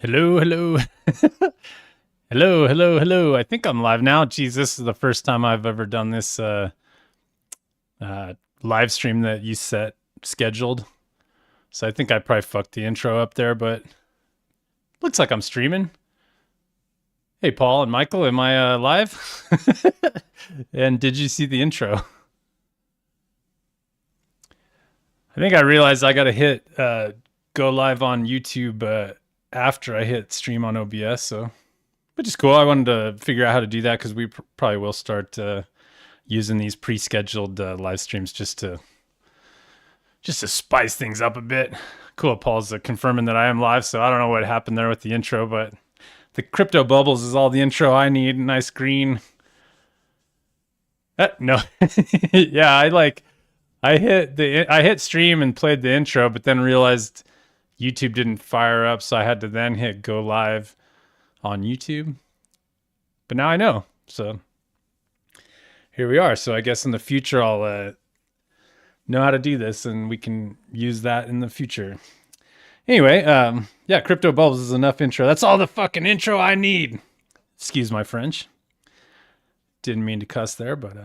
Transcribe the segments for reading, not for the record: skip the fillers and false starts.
Hello, hello. Hello, hello, hello. I think I'm live now. Geez, this is the first time I've ever done this uh, live stream that you scheduled. So I think I probably fucked the intro up there, but looks like I'm streaming. Hey, Paul and Michael, am I live? And did you see the intro? I think I realized I got to hit go live on YouTube after I hit stream on OBS. So, which is cool. I wanted to figure out how to do that because we probably will start using these pre-scheduled live streams just to spice things up a bit. Cool. Paul's confirming that I am live, so I don't know what happened there with the intro, but the crypto bubbles is all the intro I need. Nice green. No, yeah, I hit stream and played the intro, but then realized YouTube didn't fire up, so I had to then hit go live on YouTube. But now I know, so here we are. So I guess in the future I'll know how to do this, and we can use that in the future. Anyway, yeah, crypto bubbles is enough intro. That's all the fucking intro I need. Excuse my French. Didn't mean to cuss there, but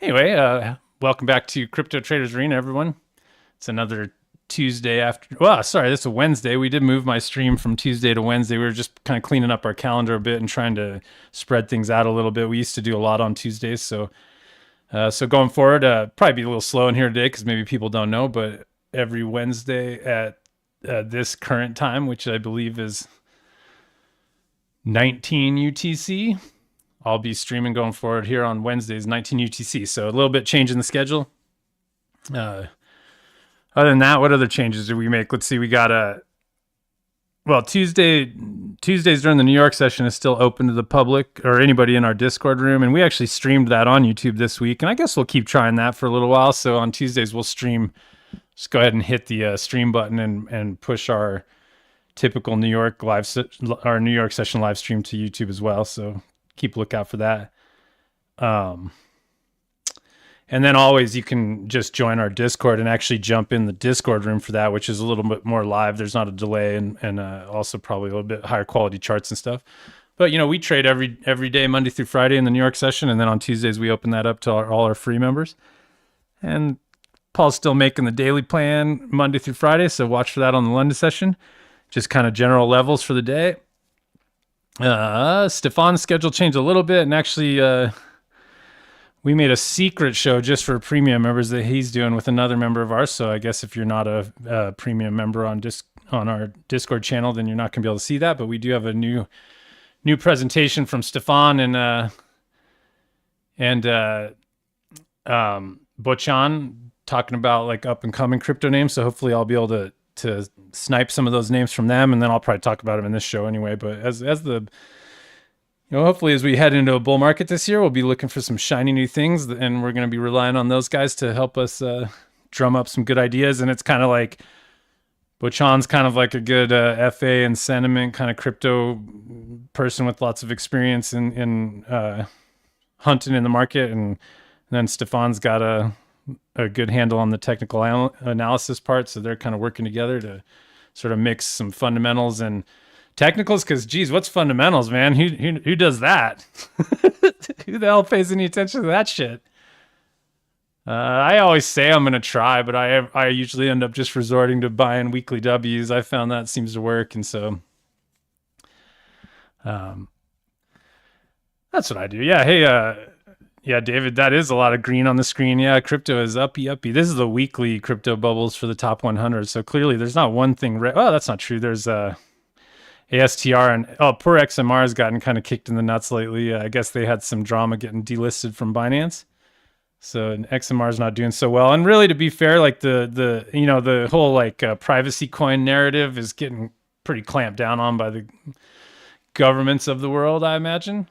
anyway, welcome back to Crypto Traders Arena, everyone. It's another Tuesday after. Well, sorry, this is a Wednesday. We did move my stream from Tuesday to Wednesday. We were just kind of cleaning up our calendar a bit and trying to spread things out a little bit. We used to do a lot on Tuesdays, so going forward, probably be a little slow in here today because maybe people don't know, but every Wednesday at this current time, which I believe is 19 UTC, I'll be streaming going forward here on Wednesdays, 19 UTC. So a little bit change in the schedule. Other than that, what other changes did we make? Let's see. We got Tuesdays during the New York session is still open to the public or anybody in our Discord room. And we actually streamed that on YouTube this week. And I guess we'll keep trying that for a little while. So on Tuesdays, we'll stream. Just go ahead and hit the stream button and push our typical New York our New York session live stream to YouTube as well. So keep a lookout for that. And then always you can just join our Discord and actually jump in the Discord room for that, which is a little bit more live. There's not a delay and also probably a little bit higher quality charts and stuff. But, we trade every day, Monday through Friday in the New York session. And then on Tuesdays, we open that up to all our free members. And Paul's still making the daily plan Monday through Friday. So watch for that on the London session. Just kind of general levels for the day. Stefan's schedule changed a little bit. And actually, we made a secret show just for premium members that he's doing with another member of ours. So I guess if you're not a premium member on our Discord channel, then you're not going to be able to see that. But we do have a new presentation from Stefan and Bochan talking about like up and coming crypto names. So hopefully I'll be able to snipe some of those names from them, and then I'll probably talk about them in this show anyway. But as the hopefully as we head into a bull market this year, we'll be looking for some shiny new things, and we're going to be relying on those guys to help us drum up some good ideas. And it's kind of like Bochan's kind of like a good FA and sentiment kind of crypto person with lots of experience in hunting in the market, and then Stefan's got a good handle on the technical analysis part. So they're kind of working together to sort of mix some fundamentals and technicals, because geez, what's fundamentals, man? Who does that? Who the hell pays any attention to that shit? I always say I'm gonna try, but I usually end up just resorting to buying weekly W's. I found that seems to work, and so that's what I do. Yeah, hey, yeah, David, that is a lot of green on the screen. Yeah, crypto is uppy. This is the weekly crypto bubbles for the top 100. So clearly, there's not one thing. Oh, that's not true. There's ASTR and poor XMR has gotten kind of kicked in the nuts lately. I guess they had some drama getting delisted from Binance, so XMR is not doing so well. And really, to be fair, like the whole like privacy coin narrative is getting pretty clamped down on by the governments of the world, I imagine.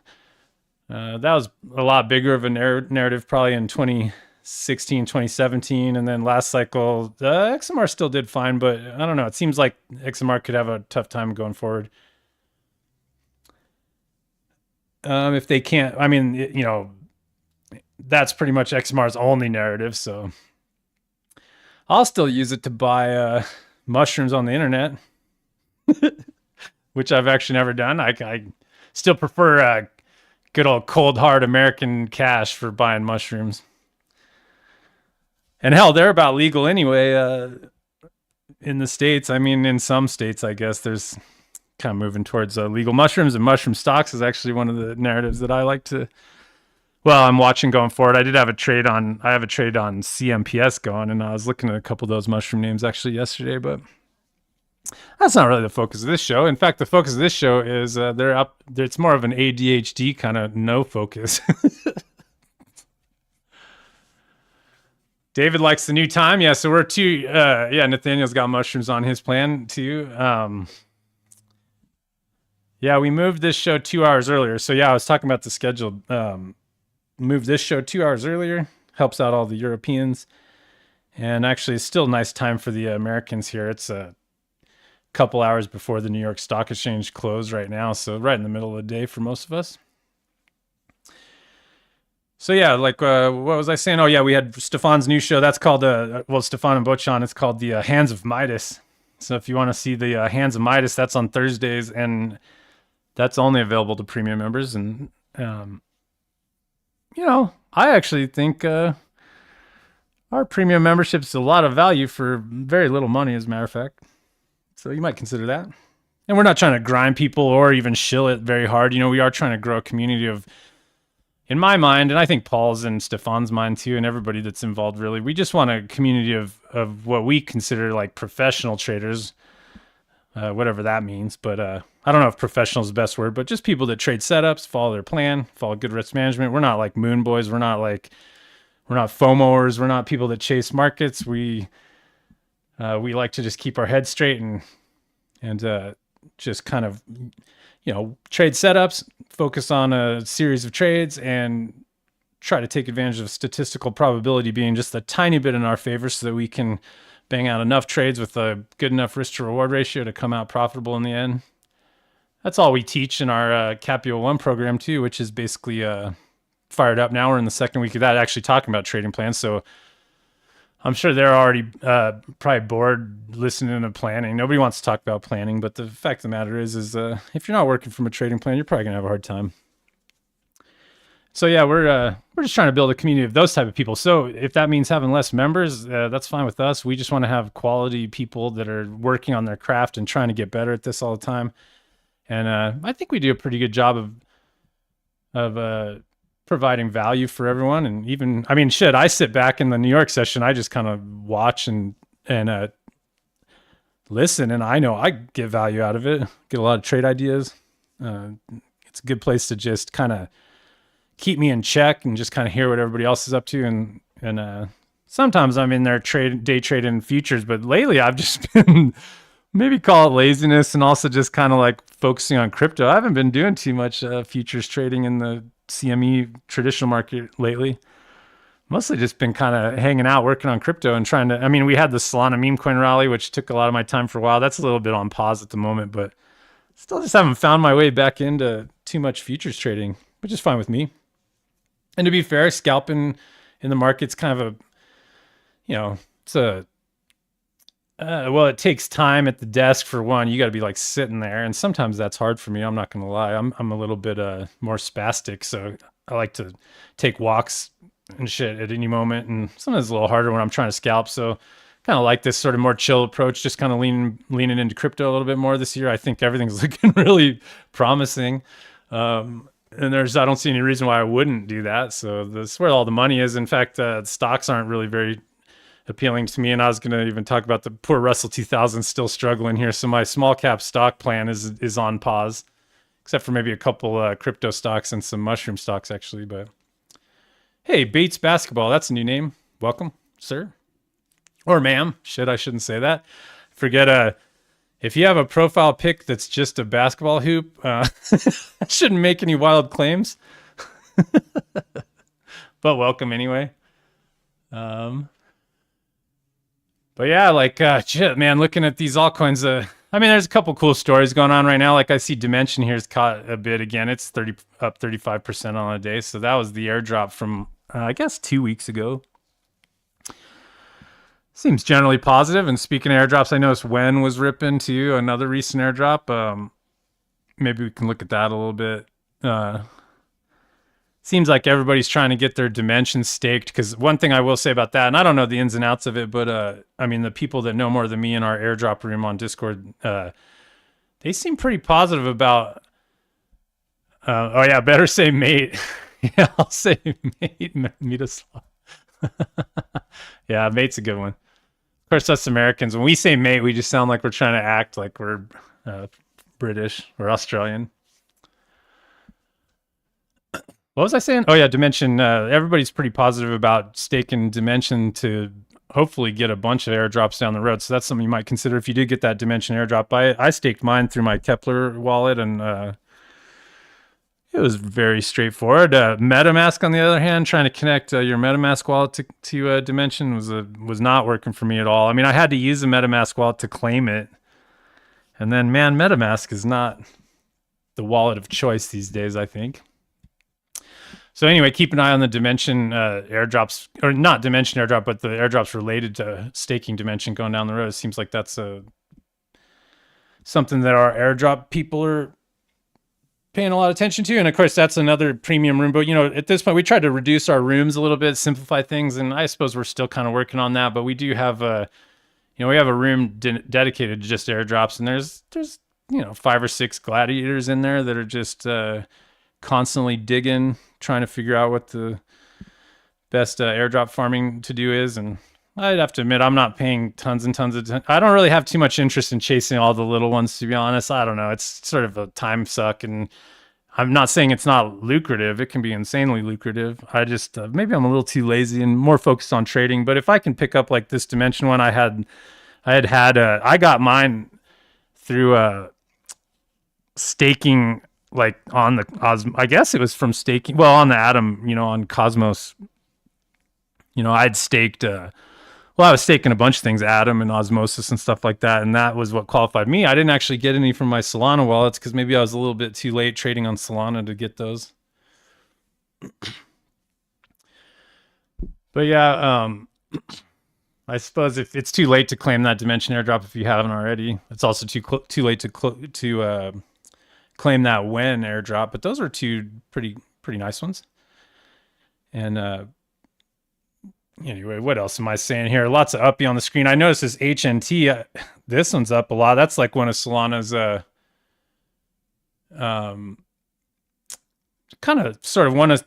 That was a lot bigger of a narrative probably in 2016, 2017, and then last cycle, XMR still did fine, but I don't know. It seems like XMR could have a tough time going forward. If they can't, I mean, that's pretty much XMR's only narrative, so I'll still use it to buy mushrooms on the internet. which I've actually never done. I still prefer good old cold hard American cash for buying mushrooms. And hell, they're about legal anyway in the States. I mean, in some states, I guess there's kind of moving towards legal mushrooms, and mushroom stocks is actually one of the narratives that I like to. Well, I'm watching going forward. I have a trade on CMPS going, and I was looking at a couple of those mushroom names actually yesterday, but that's not really the focus of this show. In fact, the focus of this show is they're up. It's more of an ADHD kind of no focus. David likes the new time. Yeah, so we're two. Yeah, Nathaniel's got mushrooms on his plan too. Yeah, we moved this show 2 hours earlier. So yeah, I was talking about the schedule. Moved this show 2 hours earlier. Helps out all the Europeans, and actually, it's still a nice time for the Americans here. It's a couple hours before the New York Stock Exchange closed right now, so right in the middle of the day for most of us. So yeah, like what was I saying? Oh yeah, we had Stefan's new show. That's called Stefan and Bochan. It's called the Hands of Midas. So if you want to see the Hands of Midas, that's on Thursdays, and that's only available to premium members. And I actually think our premium membership's a lot of value for very little money, as a matter of fact. So you might consider that. And we're not trying to grind people or even shill it very hard. We are trying to grow a community of, in my mind, and I think Paul's and Stefan's mind too, and everybody that's involved really, we just want a community of what we consider like professional traders, whatever that means. But I don't know if professional is the best word, but just people that trade setups, follow their plan, follow good risk management. We're not like moon boys. We're not FOMOers. We're not people that chase markets. We like to just keep our heads straight and just kind of, trade setups, focus on a series of trades, and try to take advantage of statistical probability being just a tiny bit in our favor so that we can bang out enough trades with a good enough risk to reward ratio to come out profitable in the end. That's all we teach in our Capio 1 program too, which is basically fired up now. We're in the second week of that, actually talking about trading plans. So I'm sure they're already probably bored listening to planning. Nobody wants to talk about planning, but the fact of the matter is if you're not working from a trading plan, you're probably gonna have a hard time. So yeah, we're just trying to build a community of those type of people. So if that means having less members, that's fine with us. We just want to have quality people that are working on their craft and trying to get better at this all the time. And I think we do a pretty good job of providing value for everyone. And even, I sit back in the New York session. I just kind of watch and listen, and I know I get value out of it. Get a lot of trade ideas. It's a good place to just kind of keep me in check and just kind of hear what everybody else is up to. And sometimes I'm in there day trading futures, but lately I've just been maybe call it laziness and also just kind of like focusing on crypto. I haven't been doing too much futures trading in the CME traditional market lately. Mostly just been kind of hanging out, working on crypto and trying to, we had the Solana meme coin rally, which took a lot of my time for a while. That's a little bit on pause at the moment, but still just haven't found my way back into too much futures trading, which is fine with me. And to be fair, scalping in the market's kind of it takes time at the desk for one. You got to be like sitting there, and sometimes that's hard for me. I'm not going to lie. I'm a little bit more spastic, so I like to take walks and shit at any moment, and sometimes it's a little harder when I'm trying to scalp. So kind of like this sort of more chill approach, just kind of leaning into crypto a little bit more this year. I think everything's looking really promising. And I don't see any reason why I wouldn't do that. So that's where all the money is. In fact, stocks aren't really very appealing to me. And I was going to even talk about the poor Russell 2000 still struggling here. So my small cap stock plan is on pause, except for maybe a couple crypto stocks and some mushroom stocks actually. But hey, Bates Basketball, that's a new name. Welcome, sir. Or ma'am. I shouldn't say that. Forget if you have a profile pic that's just a basketball hoop, I shouldn't make any wild claims. But welcome anyway. But yeah, shit, man, looking at these altcoins, there's a couple cool stories going on right now. Like I see Dimension here's caught a bit again. It's up 35% on a day. So that was the airdrop from, I guess, 2 weeks ago. Seems generally positive. And speaking of airdrops, I noticed Wen was ripping too, another recent airdrop. maybe we can look at that a little bit. Uh, Seems like everybody's trying to get their dimensions staked, because one thing I will say about that, and I don't know the ins and outs of it, but I mean, the people that know more than me in our airdrop room on Discord, they seem pretty positive about. Oh yeah, better say mate. Yeah, I'll say mate. Meet us. Yeah, mate's a good one. Of course, us Americans, when we say mate, we just sound like we're trying to act like we're British or Australian. What was I saying? Oh yeah, Dimension. Everybody's pretty positive about staking Dimension to hopefully get a bunch of airdrops down the road. So that's something you might consider if you did get that Dimension airdrop. I staked mine through my Kepler wallet, and it was very straightforward. MetaMask, on the other hand, trying to connect your MetaMask wallet to Dimension was not working for me at all. I mean, I had to use the MetaMask wallet to claim it, and then man, MetaMask is not the wallet of choice these days, I think. So anyway, keep an eye on the Dimension airdrops, or not Dimension airdrop, but the airdrops related to staking Dimension going down the road. It seems like that's something that our airdrop people are paying a lot of attention to. And of course, that's another premium room. But at this point, we tried to reduce our rooms a little bit, simplify things, and I suppose we're still kind of working on that. But we do have we have a room dedicated to just airdrops, and there's 5 or 6 gladiators in there that are just constantly digging, trying to figure out what the best airdrop farming to do is. And I'd have to admit, I'm not paying tons and tons of time. I don't really have too much interest in chasing all the little ones, to be honest. I don't know. It's sort of a time suck, and I'm not saying it's not lucrative. It can be insanely lucrative. I just, maybe I'm a little too lazy and more focused on trading. But if I can pick up like this Dimension one, I got mine through staking, like on the I guess it was from staking, well, on the Atom, on Cosmos. I'd staked I was staking a bunch of things, Atom and Osmosis and stuff like that, and that was what qualified me. I didn't actually get any from my Solana wallets because maybe I was a little bit too late trading on Solana to get those. But yeah, I suppose if it's too late to claim that Dimension airdrop if you haven't already, it's also too late to claim that when airdrop. But those are two pretty nice ones. And anyway, what else am I saying here? Lots of uppy on the screen. I noticed this HNT. This one's up a lot. That's like one of Solana's kind of sort of one of,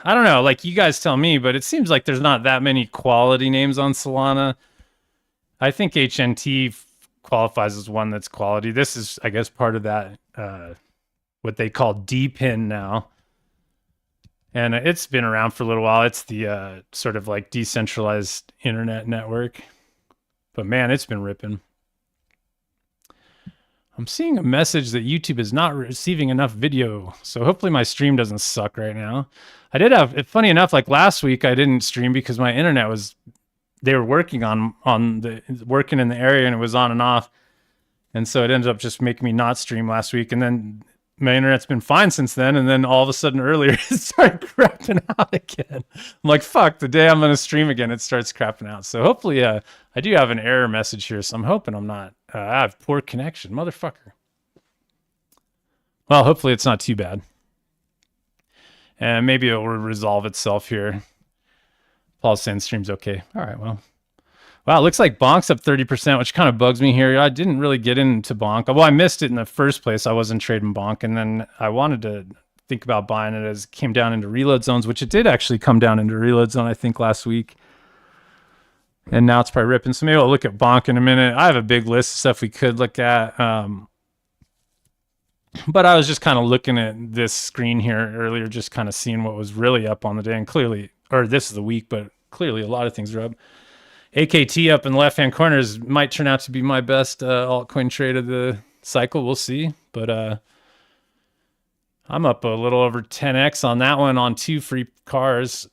I don't know, like you guys tell me, but it seems like there's not that many quality names on Solana. I think HNT qualifies as one that's quality. This is, I guess, part of that what they call DPIN now. And it's been around for a little while. It's the sort of like decentralized internet network. But man, it's been ripping. I'm seeing a message that YouTube is not receiving enough video. So hopefully my stream doesn't suck right now. I did have, funny enough, like last week I didn't stream because my internet was, they were working working in the area and it was on and off. And so it ended up just making me not stream last week. And then my internet's been fine since then, and then all of a sudden earlier it started crapping out again. I'm like, fuck, the day I'm going to stream again, it starts crapping out. So hopefully I do have an error message here, so I'm hoping I'm not, I have poor connection, motherfucker. Well, hopefully it's not too bad. And maybe it will resolve itself here. Paul's saying stream's okay. All right, well. Wow, it looks like Bonk's up 30%, which kind of bugs me here. I didn't really get into Bonk. Well, I missed it in the first place. I wasn't trading Bonk, and then I wanted to think about buying it as it came down into reload zones, which it did actually come down into reload zone, I think, last week. And now it's probably ripping. So maybe I'll look at Bonk in a minute. I have a big list of stuff we could look at. But I was just kind of looking at this screen here earlier, just kind of seeing what was really up on the day. And clearly, or this is the week, but clearly a lot of things are up. AKT up in the left-hand corners might turn out to be my best altcoin trade of the cycle. We'll see. But I'm up a little over 10x on that one on 2 free cars.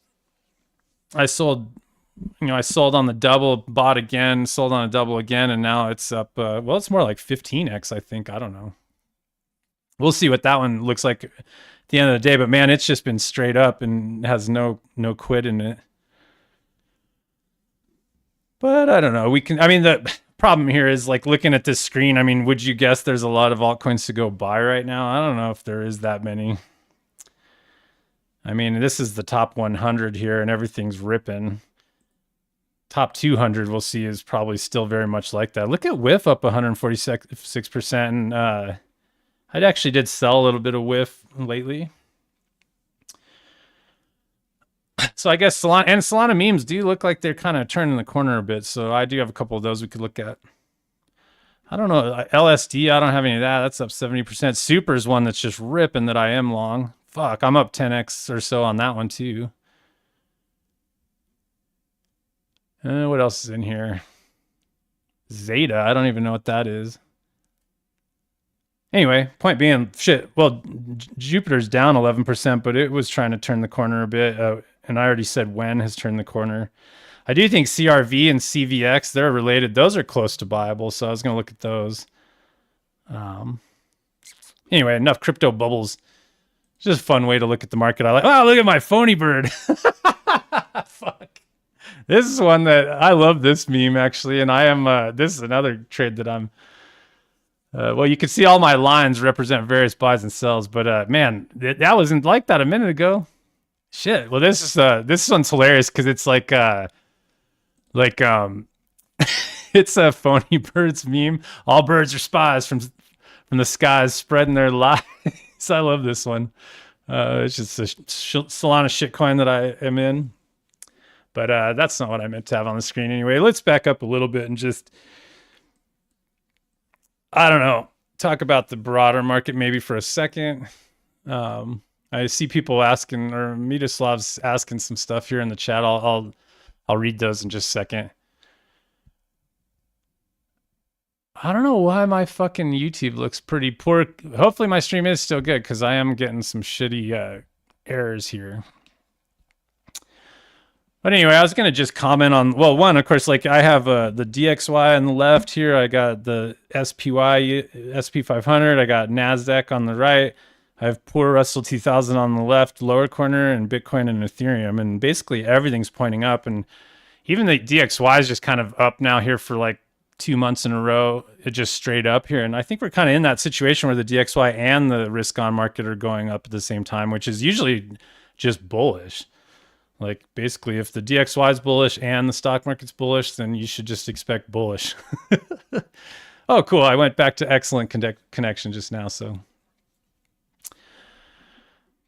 I sold on the double, bought again, sold on a double again, and now it's up. Well, it's more like 15x, I think. I don't know. We'll see what that one looks like at the end of the day. But man, it's just been straight up and has no quit in it. But I don't know. problem here is like looking at this screen. I mean, would you guess there's a lot of altcoins to go buy right now? I don't know if there is that many. I mean, this is the top 100 here and everything's ripping. Top 200 we'll see is probably still very much like that. Look at WIF up 146%. And I actually did sell a little bit of WIF lately. So I guess Solana memes do look like they're kind of turning the corner a bit. So I do have a couple of those we could look at. I don't know. LSD, I don't have any of that. That's up 70%. Super is one that's just ripping that I am long. Fuck, I'm up 10x or so on that one too. What else is in here? Zeta, I don't even know what that is. Anyway, point being, shit, well, Jupiter's down 11%, but it was trying to turn the corner a bit. And I already said when has turned the corner. I do think CRV and CVX, they're related. Those are close to buyable, so I was going to look at those. Anyway, enough crypto bubbles. It's just a fun way to look at the market. I like, oh, look at my phony bird. Fuck. This is one that I love this meme, actually, and I am, this is another trade that I'm, well, you can see all my lines represent various buys and sells, but man, that wasn't like that a minute ago. Shit. Well, this one's hilarious because it's like it's a phony birds meme. All birds are spies from the skies spreading their lies. I love this one. It's just a Solana shitcoin that I am in. But that's not what I meant to have on the screen anyway. Let's back up a little bit and just, I don't know, talk about the broader market maybe for a second. I see people asking, or Mitoslav's asking some stuff here in the chat. I'll read those in just a second. I don't know why my fucking YouTube looks pretty poor. Hopefully my stream is still good because I am getting some shitty errors here. But anyway, I was going to just comment on, well, one, of course, like I have the DXY on the left here. I got the SPY, SP500. I got NASDAQ on the right. I have poor Russell 2000 on the left, lower corner, and Bitcoin and Ethereum. And basically everything's pointing up. And even the DXY is just kind of up now here for like 2 months in a row. It just straight up here. And I think we're kind of in that situation where the DXY and the risk on market are going up at the same time, which is usually just bullish. Like basically if the DXY is bullish and the stock market's bullish, then you should just expect bullish. Oh, cool. I went back to excellent connection just now. So,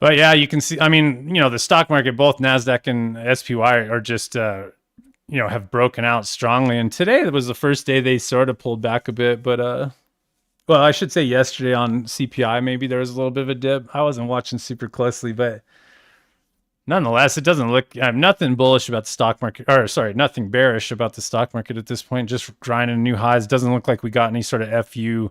but yeah, you can see, I mean, you know, the stock market, both NASDAQ and SPY are just, you know, have broken out strongly. And today was the first day they sort of pulled back a bit, but, well, I should say yesterday on CPI, maybe there was a little bit of a dip. I wasn't watching super closely, but nonetheless, it doesn't look, I have nothing bullish about the stock market, or sorry, nothing bearish about the stock market at this point, just grinding new highs. Doesn't look like we got any sort of FU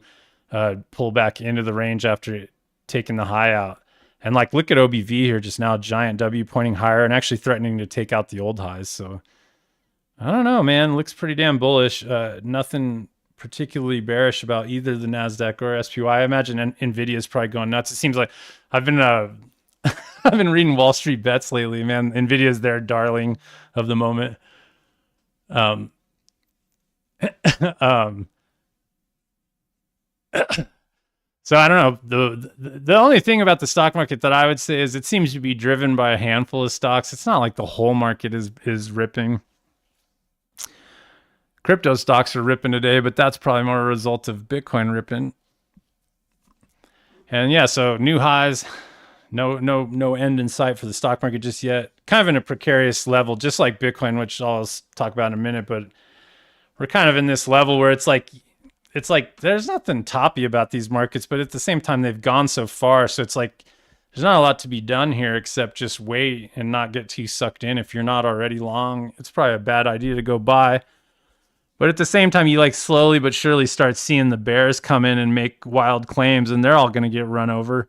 pullback into the range after taking the high out. And like, look at OBV here, just now, giant W pointing higher and actually threatening to take out the old highs. So I don't know, man, looks pretty damn bullish. Nothing particularly bearish about either the NASDAQ or SPY. I imagine NVIDIA is probably going nuts. It seems like I've been, I've been reading Wall Street Bets lately, man. NVIDIA is their darling of the moment. So I don't know. The only thing about the stock market that I would say is it seems to be driven by a handful of stocks. It's not like the whole market is ripping. Crypto stocks are ripping today, but that's probably more a result of Bitcoin ripping. And yeah, so new highs. No end in sight for the stock market just yet. Kind of in a precarious level, just like Bitcoin, which I'll talk about in a minute. But we're kind of in this level where it's like there's nothing toppy about these markets, but at the same time they've gone so far. So it's like there's not a lot to be done here except just wait and not get too sucked in. If you're not already long, it's probably a bad idea to go buy. But at the same time, you like slowly but surely start seeing the bears come in and make wild claims, and they're all going to get run over.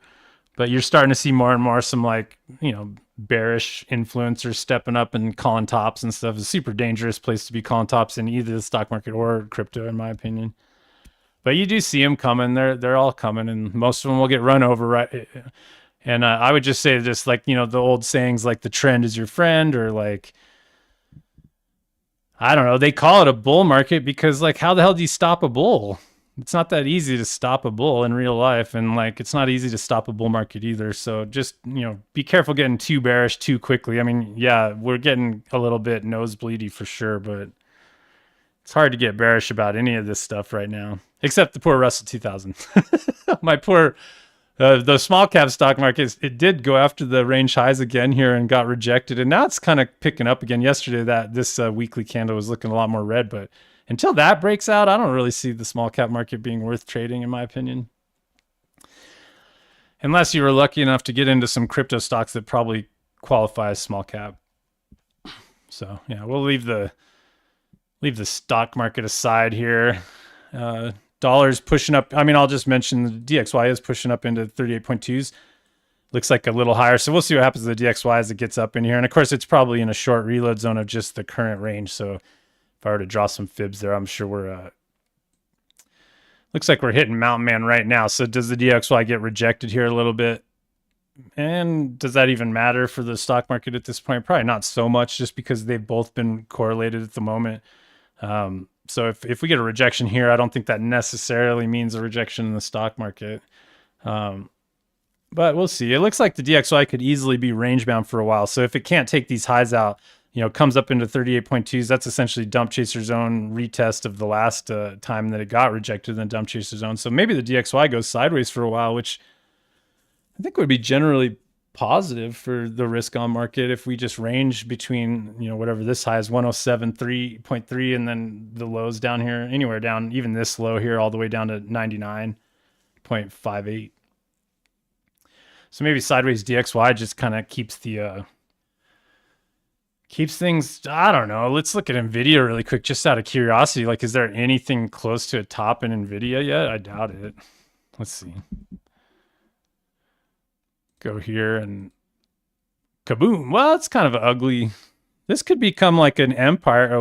But you're starting to see more and more some like, you know, bearish influencers stepping up and calling tops and stuff. It's a super dangerous place to be calling tops in either the stock market or crypto, in my opinion. But you do see them coming. They're all coming, and most of them will get run over, right? And I would just say just like, you know, the old sayings like the trend is your friend, or like, I don't know. They call it a bull market because, like, how the hell do you stop a bull? It's not that easy to stop a bull in real life, and like, it's not easy to stop a bull market either. So just, be careful getting too bearish too quickly. I mean, yeah, we're getting a little bit nosebleedy for sure, but it's hard to get bearish about any of this stuff right now, except the poor Russell 2000. My poor the small cap stock market, it did go after the range highs again here and got rejected, and now it's kind of picking up again. Yesterday, that this weekly candle was looking a lot more red, but until that breaks out, I don't really see the small cap market being worth trading, in my opinion, unless you were lucky enough to get into some crypto stocks that probably qualify as small cap. So yeah, we'll leave the stock market aside here. Dollars pushing up. I mean, I'll just mention the DXY is pushing up into 38.2s. Looks like a little higher. So we'll see what happens to the DXY as it gets up in here. And of course, it's probably in a short reload zone of just the current range. So if I were to draw some fibs there, I'm sure we're, looks like we're hitting Mountain Man right now. So does the DXY get rejected here a little bit? And does that even matter for the stock market at this point? Probably not so much, just because they've both been correlated at the moment. So if we get a rejection here, I don't think that necessarily means a rejection in the stock market. But we'll see. It looks like the DXY could easily be range bound for a while. So if it can't take these highs out, comes up into 38.2s, that's essentially dump chaser zone retest of the last time that it got rejected in the dump chaser zone. So maybe the DXY goes sideways for a while, which I think would be generally positive for the risk on market if we just range between, whatever this high is, 107.3 and then the lows down here, anywhere down, even this low here, all the way down to 99.58. So maybe sideways DXY just kind of keeps things, I don't know. Let's look at NVIDIA really quick, just out of curiosity. Like, is there anything close to a top in NVIDIA yet? I doubt it. Let's see. Go here and kaboom. Well, it's kind of ugly. This could become like an empire,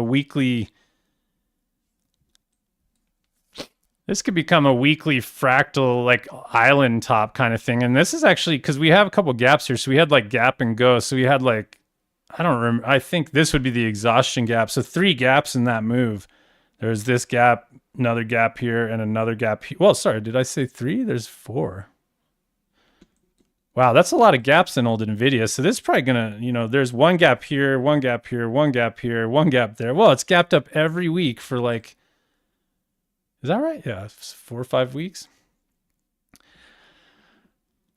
this could become a weekly fractal, like island top kind of thing. And this is actually, because we have a couple gaps here. So we had like gap and go. So we had like, I don't remember. I think this would be the exhaustion gap. So 3 gaps in that move. There's this gap, another gap here, and another gap here. Well, sorry, did I say 3? There's 4. Wow, that's a lot of gaps in old NVIDIA. So this is probably going to, there's one gap here, one gap here, one gap here, one gap there. Well, it's gapped up every week for like, is that right? Yeah, 4 or 5 weeks.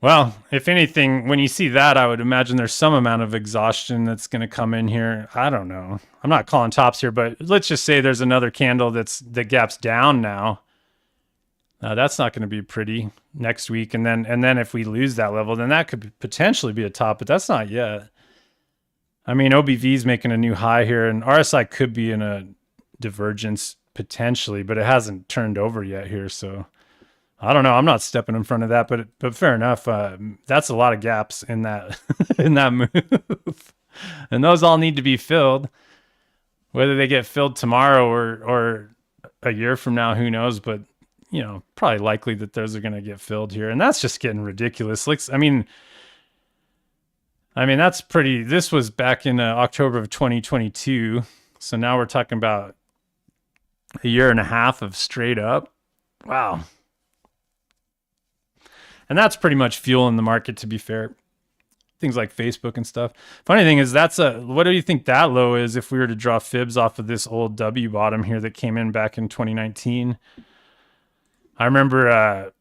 Well, if anything, when you see that, I would imagine there's some amount of exhaustion that's going to come in here. I don't know. I'm not calling tops here, but let's just say there's another candle that gaps down now. That's not going to be pretty next week. And then if we lose that level, then that could potentially be a top, but that's not yet. I mean, OBV is making a new high here, and RSI could be in a divergence potentially, but it hasn't turned over yet here. So I don't know. I'm not stepping in front of that, but fair enough. That's a lot of gaps in that in that move, and those all need to be filled. Whether they get filled tomorrow or a year from now, who knows? But probably likely that those are going to get filled here. And that's just getting ridiculous. Like, I mean, that's pretty, this was back in October of 2022. So now we're talking about a year and a half of straight up. Wow. And that's pretty much fueling the market, to be fair. Things like Facebook and stuff. Funny thing is, what do you think that low is if we were to draw fibs off of this old W bottom here that came in back in 2019? I remember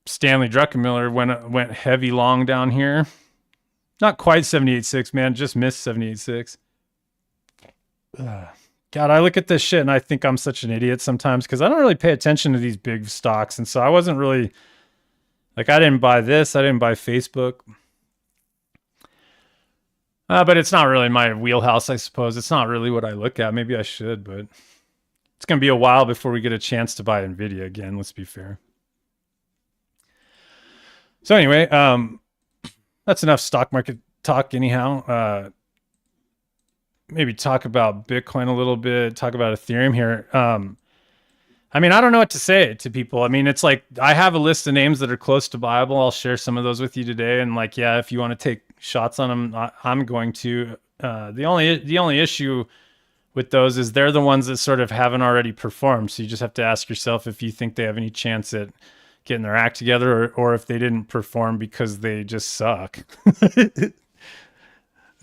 Stanley Druckenmiller went heavy long down here. Not quite 78.6, man. Just missed 78.6. God, I look at this shit and I think I'm such an idiot sometimes because I don't really pay attention to these big stocks. And so I wasn't really, like, I didn't buy this. I didn't buy Facebook. But it's not really my wheelhouse, I suppose. It's not really what I look at. Maybe I should, but it's going to be a while before we get a chance to buy NVIDIA again. Let's be fair. So anyway, that's enough stock market talk anyhow. Maybe talk about Bitcoin a little bit, talk about Ethereum here. I mean, I don't know what to say to people. I mean, it's like, I have a list of names that are close to viable. I'll share some of those with you today. And like, yeah, if you want to take shots on them, I'm going to. The only issue with those is they're the ones that sort of haven't already performed. So you just have to ask yourself if you think they have any chance at getting their act together, or if they didn't perform because they just suck.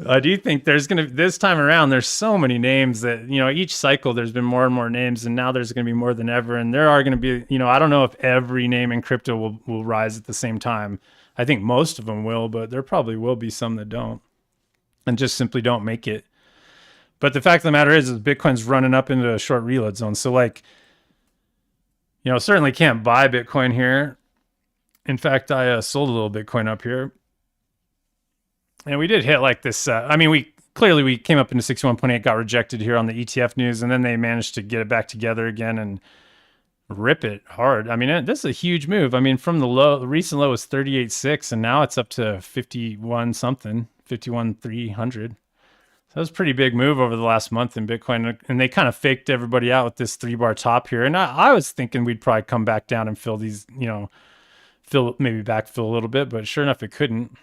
I do think there's going to, this time around, there's so many names that, each cycle there's been more and more names, and now there's going to be more than ever. And there are going to be, I don't know if every name in crypto will rise at the same time. I think most of them will, but there probably will be some that don't and just simply don't make it. But the fact of the matter is Bitcoin's running up into a short reload zone. So like, certainly can't buy Bitcoin here. In fact, I sold a little Bitcoin up here. And we did hit like this. We came up into 61.8, got rejected here on the ETF news, and then they managed to get it back together again and rip it hard. I mean, this is a huge move. I mean, from the recent low was 38.6, and now it's up to 51 something, 51,300. So that was a pretty big move over the last month in Bitcoin, and they kind of faked everybody out with this 3-bar top here. And I was thinking we'd probably come back down and fill these, maybe backfill a little bit, but sure enough, it couldn't.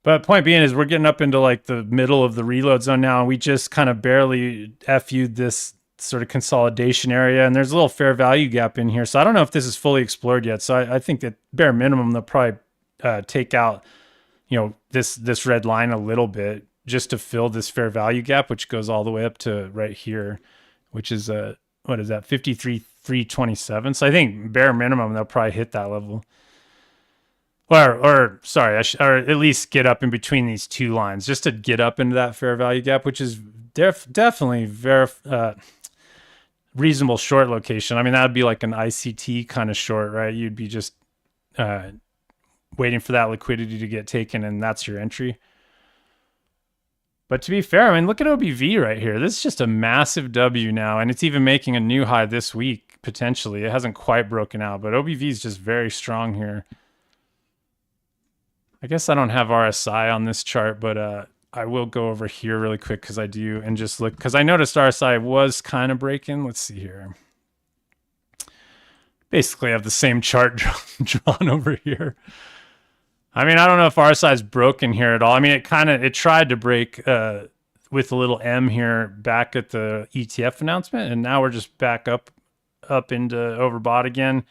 But point being is we're getting up into like the middle of the reload zone now, and we just kind of barely FU'd this sort of consolidation area, and there's a little fair value gap in here. So I don't know if this is fully explored yet. So I think that bare minimum, they'll probably take out, this red line a little bit just to fill this fair value gap, which goes all the way up to right here, which is, what is that, 53,327. So I think bare minimum, they'll probably hit that level. Or at least get up in between these two lines, just to get up into that fair value gap, which is definitely very reasonable short location. I mean, that would be like an ICT kind of short, right? You'd be just waiting for that liquidity to get taken, and that's your entry. But to be fair, I mean, look at OBV right here. This is just a massive W now, and it's even making a new high this week, potentially. It hasn't quite broken out, but OBV is just very strong here. I guess I don't have RSI on this chart, but I will go over here really quick because I do, and just look, because I noticed RSI was kind of breaking. Let's see here. Basically, I have the same chart drawn over here. I mean, I don't know if RSI is broken here at all. I mean, it tried to break with a little M here back at the ETF announcement, and now we're just back up into overbought again.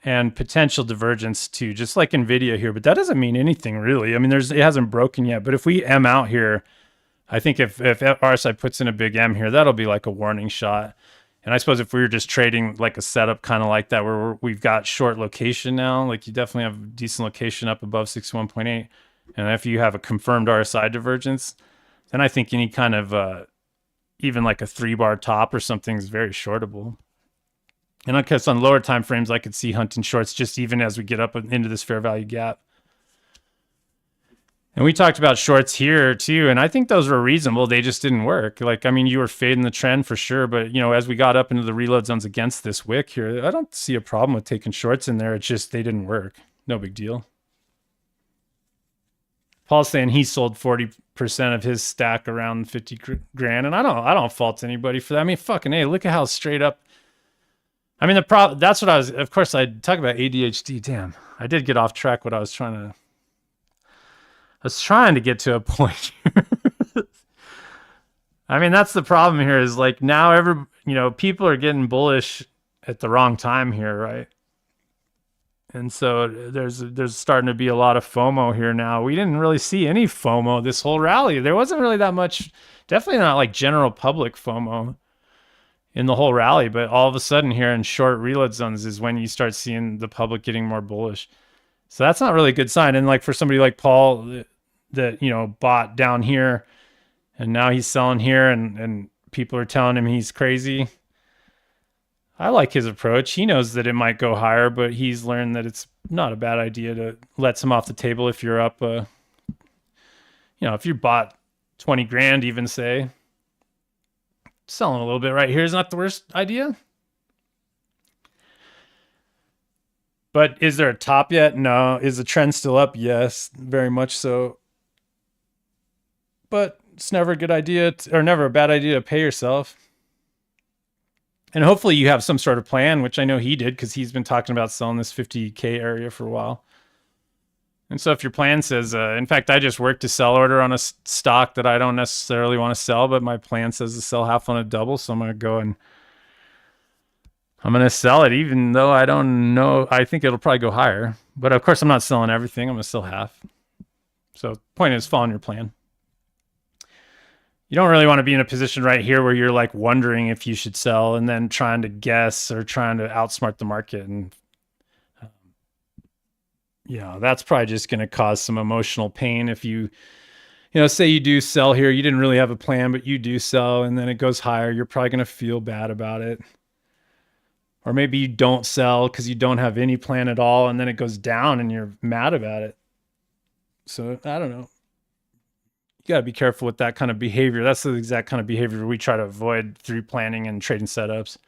And potential divergence too, just like NVIDIA here. But that doesn't mean anything really. I mean, it hasn't broken yet. But if we M out here, I think if RSI puts in a big M here, that'll be like a warning shot. And I suppose if we were just trading like a setup kind of like that, where we've got short location now, like you definitely have a decent location up above 61.8. And if you have a confirmed RSI divergence, then I think any kind of even like a 3-bar top or something is very shortable. And I guess on lower time frames, I could see hunting shorts just even as we get up into this fair value gap. And we talked about shorts here too, and I think those were reasonable. They just didn't work. Like, I mean, you were fading the trend for sure, but as we got up into the reload zones against this wick here, I don't see a problem with taking shorts in there. It's just they didn't work. No big deal. Paul's saying he sold 40% of his stack around 50 grand, and I don't fault anybody for that. I mean, fucking hey, look at how straight up. I mean, that's what I was, of course, I talk about ADHD. Damn, I did get off track what I was trying to get to a point. I mean, that's the problem here is like now people are getting bullish at the wrong time here, right? And so there's starting to be a lot of FOMO here now. We didn't really see any FOMO this whole rally. There wasn't really that much, definitely not like general public FOMO in the whole rally, but all of a sudden here in short reload zones is when you start seeing the public getting more bullish. So that's not really a good sign. And like for somebody like Paul that bought down here and now he's selling here and people are telling him he's crazy. I like his approach. He knows that it might go higher, but he's learned that it's not a bad idea to let some off the table if you're up, if you bought 20 grand, even say, selling a little bit right here is not the worst idea. But is there a top yet? No. Is the trend still up? Yes, very much so. But it's never a good idea or never a bad idea to pay yourself. And hopefully you have some sort of plan, which I know he did because he's been talking about selling this 50K area for a while. And so if your plan says, in fact, I just worked a sell order on a stock that I don't necessarily want to sell, but my plan says to sell half on a double. So I'm going to go and I'm going to sell it, even though I don't know. I think it'll probably go higher. But of course, I'm not selling everything. I'm going to sell half. So the point is, following your plan. You don't really want to be in a position right here where you're like wondering if you should sell and then trying to guess or trying to outsmart the market. And, that's probably just going to cause some emotional pain if you say you do sell here. You didn't really have a plan, but you do sell and then it goes higher. You're probably going to feel bad about it. Or maybe you don't sell because you don't have any plan at all, and then it goes down and you're mad about it. So I don't know. You got to be careful with that kind of behavior. That's the exact kind of behavior we try to avoid through planning and trading setups.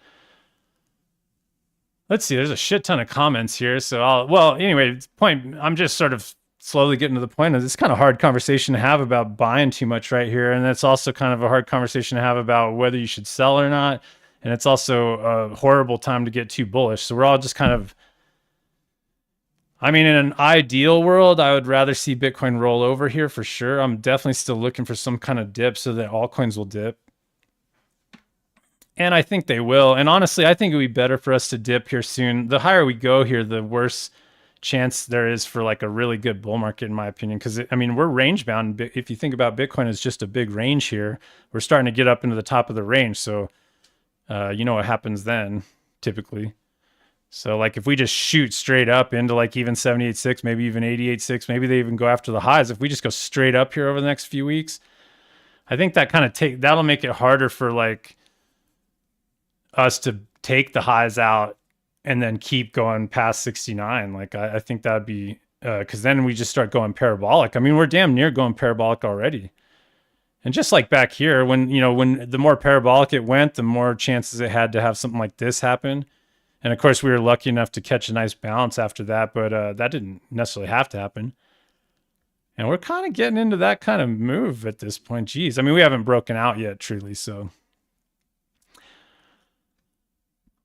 Let's see. There's a shit ton of comments here. So anyway, point. I'm just sort of slowly getting to the point of this kind of hard conversation to have about buying too much right here. And it's also kind of a hard conversation to have about whether you should sell or not. And it's also a horrible time to get too bullish. So we're all just kind of, in an ideal world, I would rather see Bitcoin roll over here for sure. I'm definitely still looking for some kind of dip so that altcoins will dip. And I think they will. And honestly, I think it would be better for us to dip here soon. The higher we go here, the worse chance there is for like a really good bull market, in my opinion. Because, we're range bound. If you think about Bitcoin as just a big range here, we're starting to get up into the top of the range. So, you know what happens then, typically. So like if we just shoot straight up into like even 78.6, maybe even 88.6, maybe they even go after the highs. If we just go straight up here over the next few weeks, I think that kind of that'll make it harder for like us to take the highs out and then keep going past 69. Like I think that'd be, cause then we just start going parabolic. We're damn near going parabolic already. And just like back here, when the more parabolic it went, the more chances it had to have something like this happen. And of course, we were lucky enough to catch a nice bounce after that, but that didn't necessarily have to happen. And we're kind of getting into that kind of move at this point. Geez, we haven't broken out yet, truly. So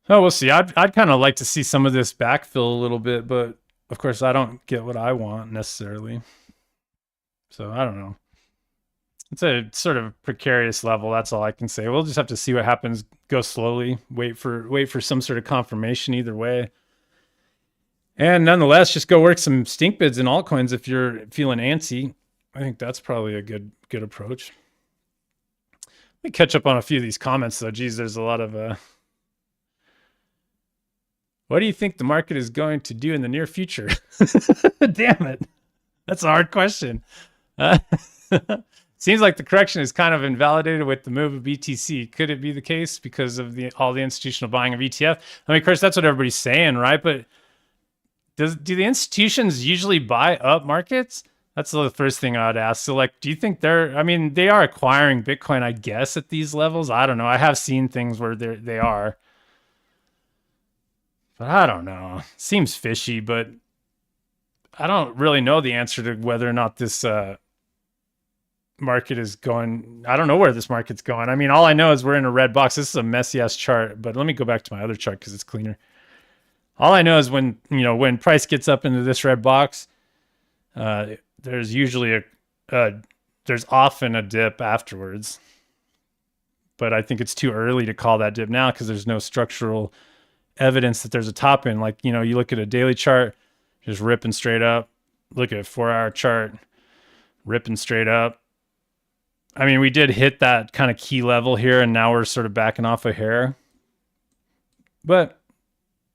we'll see. I'd kind of like to see some of this backfill a little bit, but of course, I don't get what I want necessarily. So I don't know. It's a sort of precarious level. That's all I can say. We'll just have to see what happens. Go slowly. Wait for some sort of confirmation either way. And nonetheless, just go work some stink bids in altcoins if you're feeling antsy. I think that's probably a good approach. Let me catch up on a few of these comments though. Geez, there's a lot of what do you think the market is going to do in the near future? Damn it. That's a hard question. Seems like the correction is kind of invalidated with the move of BTC. Could it be the case because of all the institutional buying of ETF? Of course, that's what everybody's saying, right? But do the institutions usually buy up markets? That's the first thing I'd ask. So, like, do you think they are acquiring Bitcoin, I guess, at these levels? I don't know. I have seen things where they are. But I don't know. Seems fishy, but I don't really know the answer to whether or not this market is going. I don't know where this market's going. All I know is we're in a red box. This is a messy ass chart, but let me go back to my other chart because it's cleaner. All I know is when price gets up into this red box, there's usually there's often a dip afterwards. But I think it's too early to call that dip now because there's no structural evidence that there's a top in. Like, you look at a daily chart, just ripping straight up. Look at a 4-hour chart, ripping straight up. We did hit that kind of key level here, and now we're sort of backing off a hair. But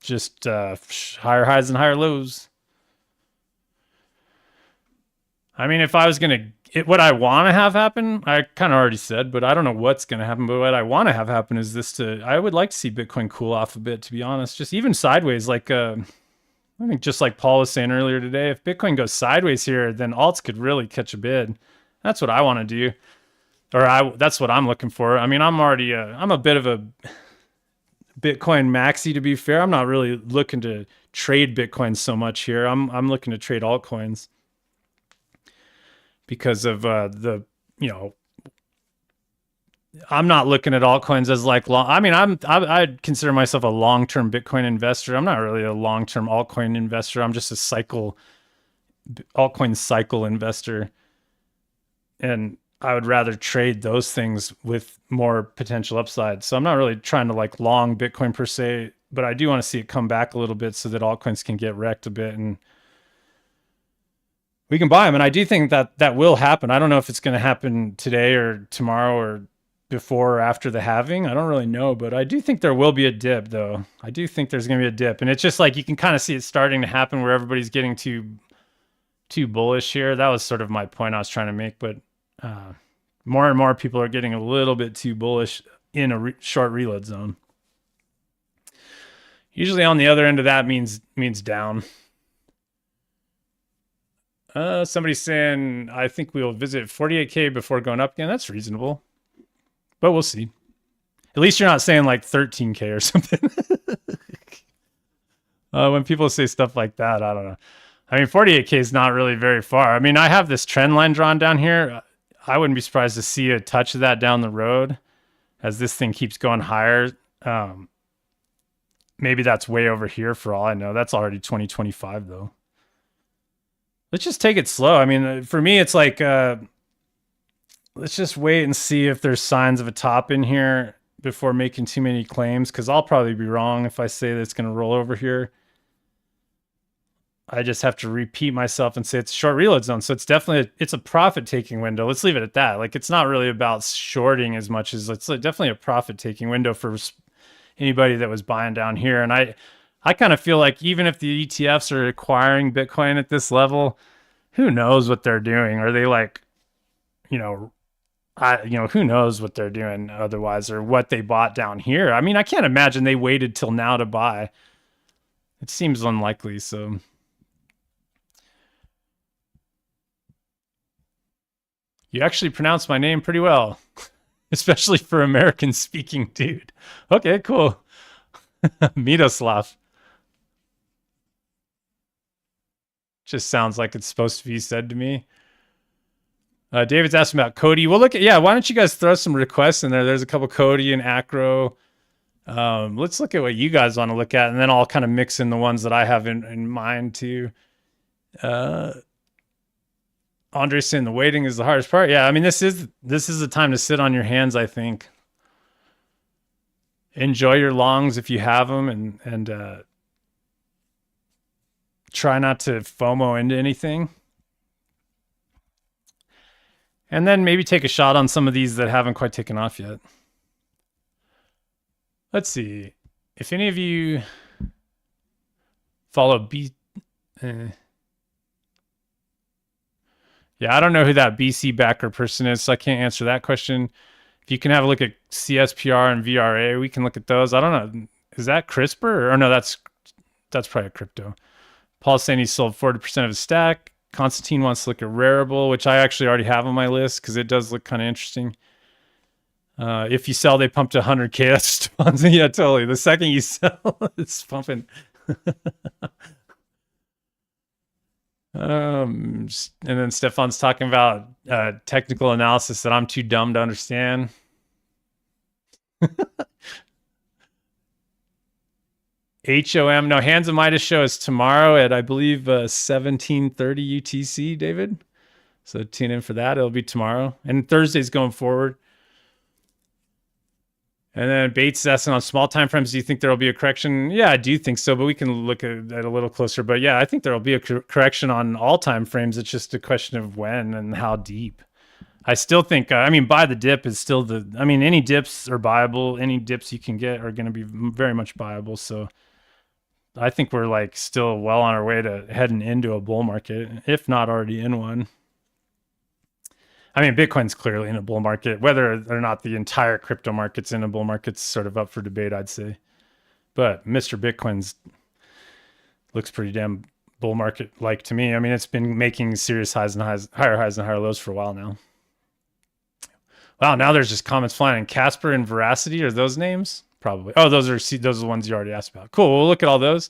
just higher highs and higher lows. If I was going to, what I want to have happen, I kind of already said, but I don't know what's going to happen. But what I want to have happen is I would like to see Bitcoin cool off a bit, to be honest. Just even sideways, like, I think just like Paul was saying earlier today, if Bitcoin goes sideways here, then alts could really catch a bid. That's what I want to do. That's what I'm looking for. I'm already, I'm a bit of a Bitcoin maxi, to be fair. I'm not really looking to trade Bitcoin so much here. I'm looking to trade altcoins because of I'm not looking at altcoins as like long. I'd consider myself a long-term Bitcoin investor. I'm not really a long-term altcoin investor. I'm just a cycle altcoin cycle investor, and I would rather trade those things with more potential upside. So I'm not really trying to like long Bitcoin per se, but I do want to see it come back a little bit so that altcoins can get wrecked a bit and we can buy them. And I do think that that will happen. I don't know if it's going to happen today or tomorrow or before or after the halving. I don't really know, but I do think there will be a dip though. I do think there's going to be a dip. And it's just like you can kind of see it starting to happen where everybody's getting too bullish here. That was sort of my point I was trying to make, but more and more people are getting a little bit too bullish in a short reload zone. Usually on the other end of that means down. Somebody's saying, I think we'll visit 48K before going up again. That's reasonable, but we'll see. At least you're not saying like 13K or something. When people say stuff like that, I don't know. I mean, 48K is not really very far. I mean, I have this trend line drawn down here. I wouldn't be surprised to see a touch of that down the road as this thing keeps going higher. Maybe that's way over here for all I know. That's already 2025 though. Let's just take it slow. I mean, for me, it's like, let's just wait and see if there's signs of a top in here before making too many claims, because I'll probably be wrong if I say that it's going to roll over here. I just have to repeat myself and say it's a short reload zone. So it's definitely, it's a profit-taking window. Let's leave it at that. Like, it's not really about shorting as much as it's definitely a profit-taking window for anybody that was buying down here. And I kind of feel like even if the ETFs are acquiring Bitcoin at this level, who knows what they're doing? Are they like, who knows what they're doing otherwise, or what they bought down here? I mean, I can't imagine they waited till now to buy. It seems unlikely. So you actually pronounced my name pretty well, especially for American speaking dude. Okay, cool. Miroslav. Just sounds like it's supposed to be said to me. David's asking about Cody. Well, look at, why don't you guys throw some requests in there? There's a couple Cody and Acro. Let's look at what you guys want to look at, and then I'll kind of mix in the ones that I have in mind too. Andre's saying the waiting is the hardest part. Yeah, I mean, this is the time to sit on your hands, I think. Enjoy your longs if you have them, and try not to FOMO into anything. And then maybe take a shot on some of these that haven't quite taken off yet. Let's see. If any of you follow yeah, I don't know who that BC backer person is, so I can't answer that question. If you can have a look at CSPR and VRA, we can look at those. I don't know. Is that CRISPR? Or no, that's probably a crypto. Paul's saying he sold 40% of his stack. Constantine wants to look at Rarible, which I actually already have on my list because it does look kind of interesting. If you sell, they pump to 100K. That's yeah, totally. The second you sell, it's pumping. And then Stefan's talking about technical analysis that I'm too dumb to understand. HOM. No, Hands of Midas show is tomorrow at, I believe, 17:30 UTC, David. So tune in for that. It'll be tomorrow. And Thursday's going forward. And then Bates asking on small time frames, do you think there will be a correction? Yeah, I do think so, but we can look at it a little closer. But yeah, I think there will be a correction on all time frames. It's just a question of when and how deep. I still think, I mean, buy the dip is still any dips are buyable. Any dips you can get are going to be very much buyable. So I think we're like still well on our way to heading into a bull market, if not already in one. I mean, Bitcoin's clearly in a bull market. Whether or not the entire crypto market's in a bull market's sort of up for debate, I'd say. But Mr. Bitcoin's looks pretty damn bull market-like to me. I mean, it's been making serious higher highs and higher lows for a while now. Wow, now there's just comments flying. And Casper and Veracity, are those names? Probably. Oh, those are the ones you already asked about. Cool, we'll look at all those.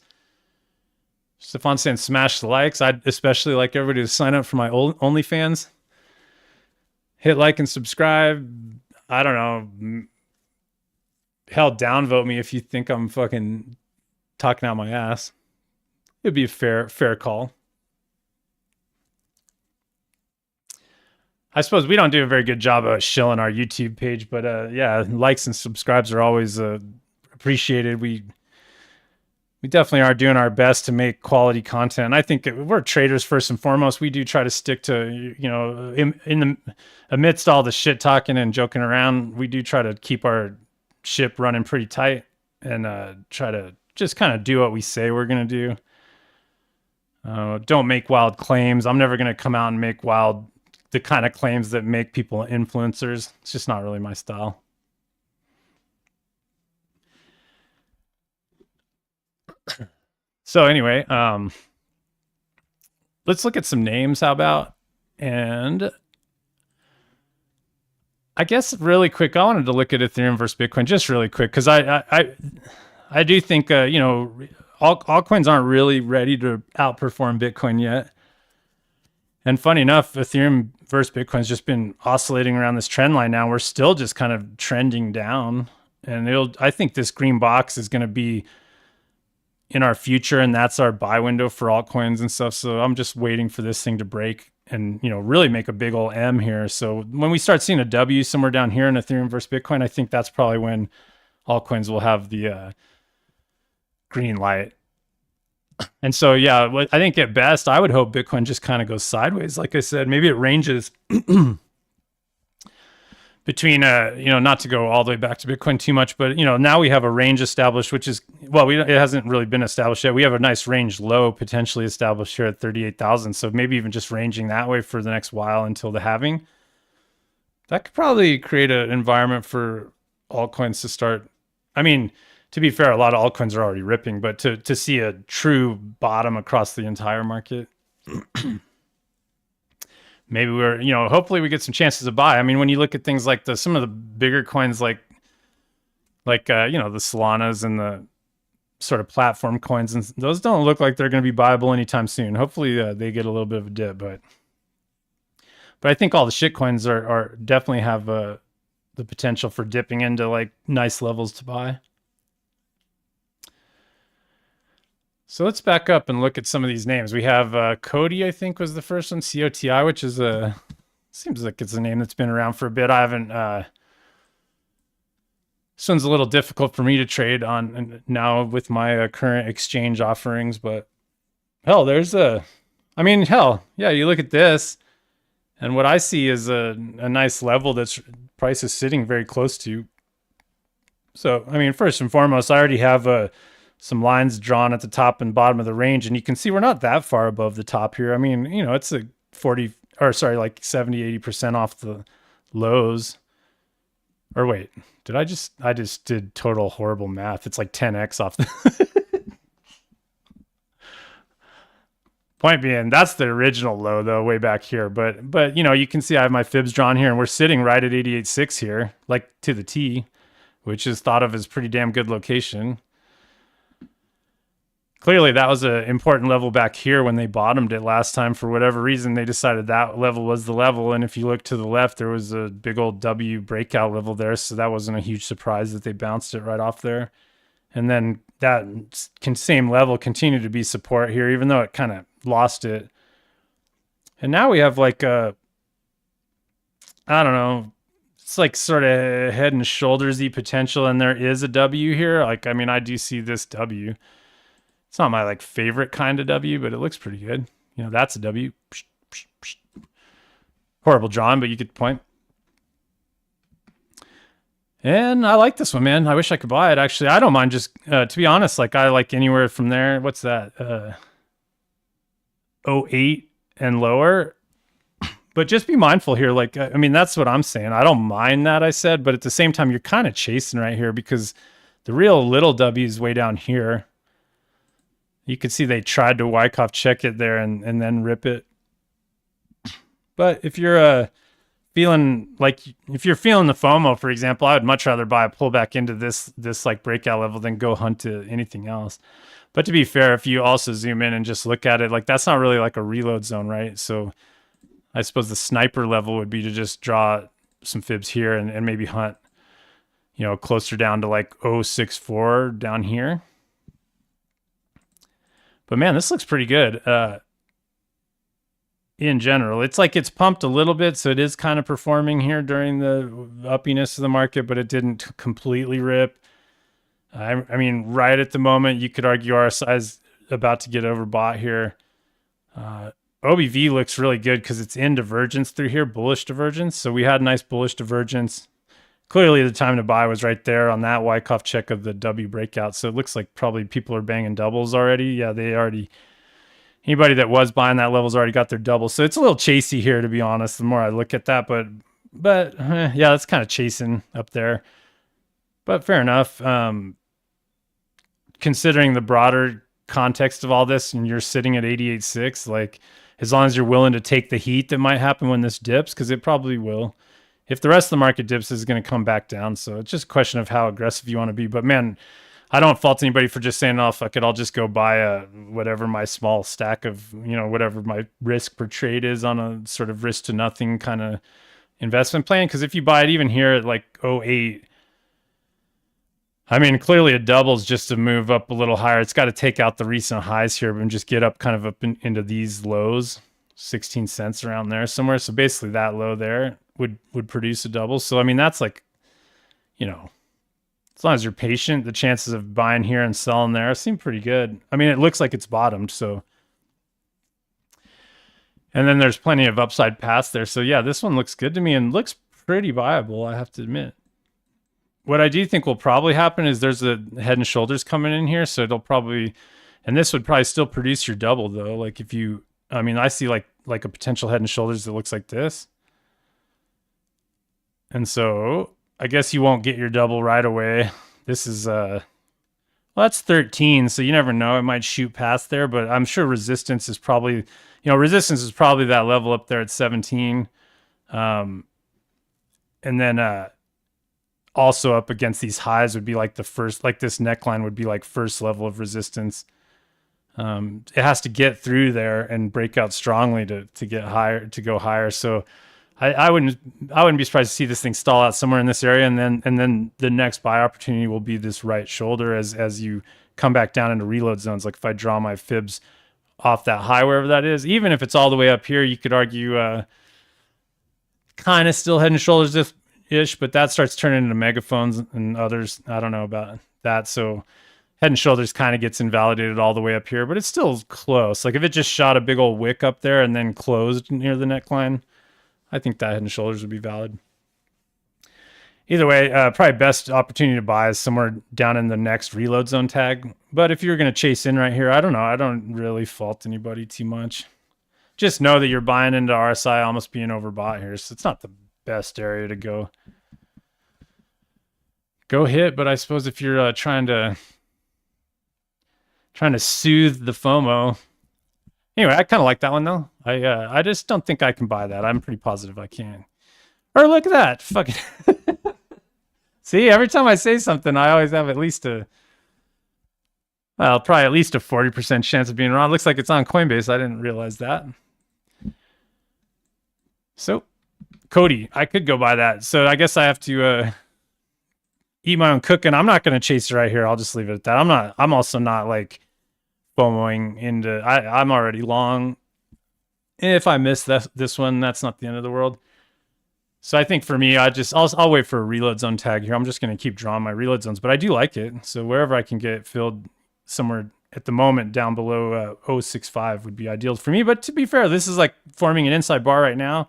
Stefan saying smash the likes. I'd especially like everybody to sign up for my OnlyFans. Hit like and subscribe. I don't know. Hell, downvote me if you think I'm fucking talking out my ass. It'd be a fair call. I suppose we don't do a very good job of shilling our YouTube page, but yeah, likes and subscribes are always appreciated. We definitely are doing our best to make quality content. I think we're traders first and foremost. We do try to stick to, in the amidst all the shit talking and joking around, we do try to keep our ship running pretty tight and try to just kind of do what we say we're going to do. Don't make wild claims. I'm never going to come out and make the kind of claims that make people influencers. It's just not really my style. So anyway, let's look at some names. How about? And I guess really quick, I wanted to look at Ethereum versus Bitcoin just really quick because I do think altcoins aren't really ready to outperform Bitcoin yet. And funny enough, Ethereum versus Bitcoin's just been oscillating around this trend line now. We're still just kind of trending down, and I think this green box is going to be in our future, and that's our buy window for altcoins and stuff. So I'm just waiting for this thing to break and really make a big old M here. So when we start seeing a W somewhere down here in Ethereum versus Bitcoin, I think that's probably when altcoins will have the green light. And so yeah, I think at best I would hope Bitcoin just kind of goes sideways. Like I said, maybe it ranges between not to go all the way back to Bitcoin too much, but now we have a range established, which is, well, it hasn't really been established yet. We have a nice range low potentially established here at 38,000. So maybe even just ranging that way for the next while until the halving. That could probably create an environment for altcoins to start. I mean, to be fair, a lot of altcoins are already ripping, but to see a true bottom across the entire market, maybe hopefully we get some chances to buy. I mean, when you look at things like some of the bigger coins, like the Solanas and the sort of platform coins, and those don't look like they're going to be buyable anytime soon. Hopefully they get a little bit of a dip, but I think all the shit coins are definitely have the potential for dipping into like nice levels to buy. So let's back up and look at some of these names. We have Cody, I think was the first one, COTI, which is seems like it's a name that's been around for a bit. I haven't, this one's a little difficult for me to trade on now with my current exchange offerings, but hell, yeah, you look at this and what I see is a nice level that's price is sitting very close to. So, I mean, first and foremost, I already have some lines drawn at the top and bottom of the range, and you can see we're not that far above the top here. I mean, it's a 70, 80% off the lows. Or wait, I just did total horrible math. It's like 10x off the point being, that's the original low though, way back here. But you can see I have my fibs drawn here and we're sitting right at 88.6 here, like to the T, which is thought of as pretty damn good location. Clearly that was an important level back here when they bottomed it last time. For whatever reason, they decided that level was the level. And if you look to the left, there was a big old W breakout level there. So that wasn't a huge surprise that they bounced it right off there. And then that same level continued to be support here, even though it kind of lost it. And now we have like I don't know, it's like sort of head and shoulders-y potential. And there is a W here. Like, I mean, I do see this W. It's not my like favorite kind of W, but it looks pretty good. That's a W. Horrible drawing, but you get the point. And I like this one, man. I wish I could buy it. Actually, I don't mind just, to be honest, like I like anywhere from there. What's that? 08 and lower. But just be mindful here. Like, I mean, that's what I'm saying. I don't mind that I said, but at the same time, you're kind of chasing right here because the real little W is way down here. You can see they tried to Wyckoff check it there and then rip it. But if you're feeling the FOMO, for example, I would much rather buy a pullback into this like breakout level than go hunt to anything else. But to be fair, if you also zoom in and just look at it, like that's not really like a reload zone, right? So I suppose the sniper level would be to just draw some fibs here and maybe hunt, closer down to like 064 down here. But man, this looks pretty good. in general. It's like it's pumped a little bit, so it is kind of performing here during the uppiness of the market, but it didn't completely rip. I mean, right at the moment, you could argue RSI is about to get overbought here. OBV looks really good because it's in divergence through here, bullish divergence. So we had nice bullish divergence. Clearly, the time to buy was right there on that Wyckoff check of the W breakout. So it looks like probably people are banging doubles already. Yeah, they already. Anybody that was buying that level's already got their double. So it's a little chasey here, to be honest, the more I look at that. But yeah, that's kind of chasing up there. But fair enough. Considering the broader context of all this, and you're sitting at 88.6, like as long as you're willing to take the heat that might happen when this dips, because it probably will. If the rest of the market dips, it's going to come back down. So it's just a question of how aggressive you want to be. But man, I don't fault anybody for just saying, oh, fuck it, I'll just go buy whatever my small stack of, whatever my risk per trade is on a sort of risk to nothing kind of investment plan. Because if you buy it even here at like 08, I mean, clearly it doubles just to move up a little higher. It's got to take out the recent highs here and just get up kind of up into these lows, 16 cents around there somewhere. So basically that low there would produce a double. So, I mean, that's like, as long as you're patient, the chances of buying here and selling there seem pretty good. I mean, it looks like it's bottomed. So, and then there's plenty of upside paths there. So yeah, this one looks good to me and looks pretty viable, I have to admit. What I do think will probably happen is there's a head and shoulders coming in here. So it'll probably, and this would probably still produce your double though. Like if you, I mean, I see like a potential head and shoulders that looks like this. And so I guess you won't get your double right away. This is, well, that's 13. So you never know. It might shoot past there, but I'm sure resistance is probably, resistance is probably that level up there at 17. And then, also up against these highs would be like the first, like this neckline would be like first level of resistance. It has to get through there and break out strongly to get higher, to go higher. So I wouldn't be surprised to see this thing stall out somewhere in this area. And then the next buy opportunity will be this right shoulder as you come back down into reload zones. Like if I draw my fibs off that high, wherever that is, even if it's all the way up here, you could argue, kind of still head and shoulders ish, but that starts turning into megaphones and others. I don't know about that. So head and shoulders kind of gets invalidated all the way up here, but it's still close. Like if it just shot a big old wick up there and then closed near the neckline, I think that head and shoulders would be valid. Either way, probably best opportunity to buy is somewhere down in the next reload zone tag. But if you're going to chase in right here, I don't know. I don't really fault anybody too much. Just know that you're buying into RSI almost being overbought here. So it's not the best area to go hit, but I suppose if you're trying to soothe the FOMO. Anyway, I kind of like that one though. I just don't think I can buy that. I'm pretty positive I can. Or look at that. Fucking see, every time I say something, I always have at least probably at least a 40% chance of being wrong. Looks like it's on Coinbase. I didn't realize that. So Cody, I could go buy that. So I guess I have to eat my own cooking. I'm not going to chase it right here. I'll just leave it at that. I'm also not like FOMOing into, I'm already long. If I miss this one, that's not the end of the world. So I think for me, I'll wait for a reload zone tag here. I'm just going to keep drawing my reload zones, but I do like it. So wherever I can get it filled somewhere at the moment down below 0.65 would be ideal for me. But to be fair, this is like forming an inside bar right now.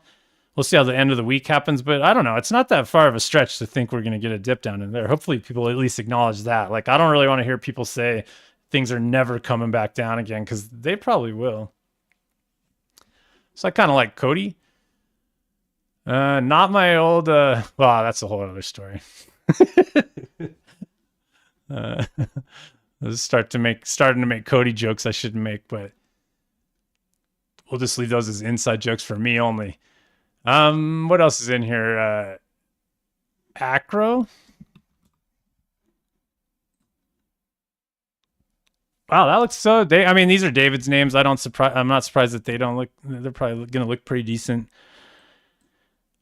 We'll see how the end of the week happens, but I don't know. It's not that far of a stretch to think we're going to get a dip down in there. Hopefully people at least acknowledge that. Like, I don't really want to hear people say things are never coming back down again, because they probably will. So I kind of like Cody. Not my old, well, that's a whole other story. Let's starting to make Cody jokes I shouldn't make, but we'll just leave those as inside jokes for me only. What else is in here? Acro. Wow, that looks so. I mean, these are David's names. I'm not surprised that they don't look. They're probably going to look pretty decent.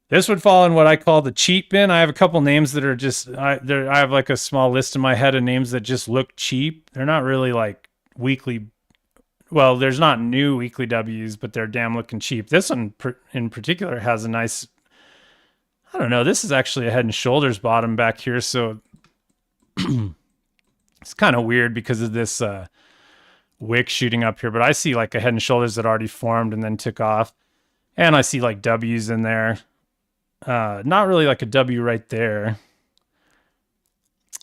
This would fall in what I call the cheap bin. I have a couple names that are just. I have like a small list in my head of names that just look cheap. They're not really like weekly well, there's not new weekly W's, but they're damn looking cheap. This one in particular has a nice, I don't know, this is actually a head and shoulders bottom back here. So it's kind of weird because of this wick shooting up here, but I see like a head and shoulders that already formed and then took off. And I see like W's in there. Not really like a W right there.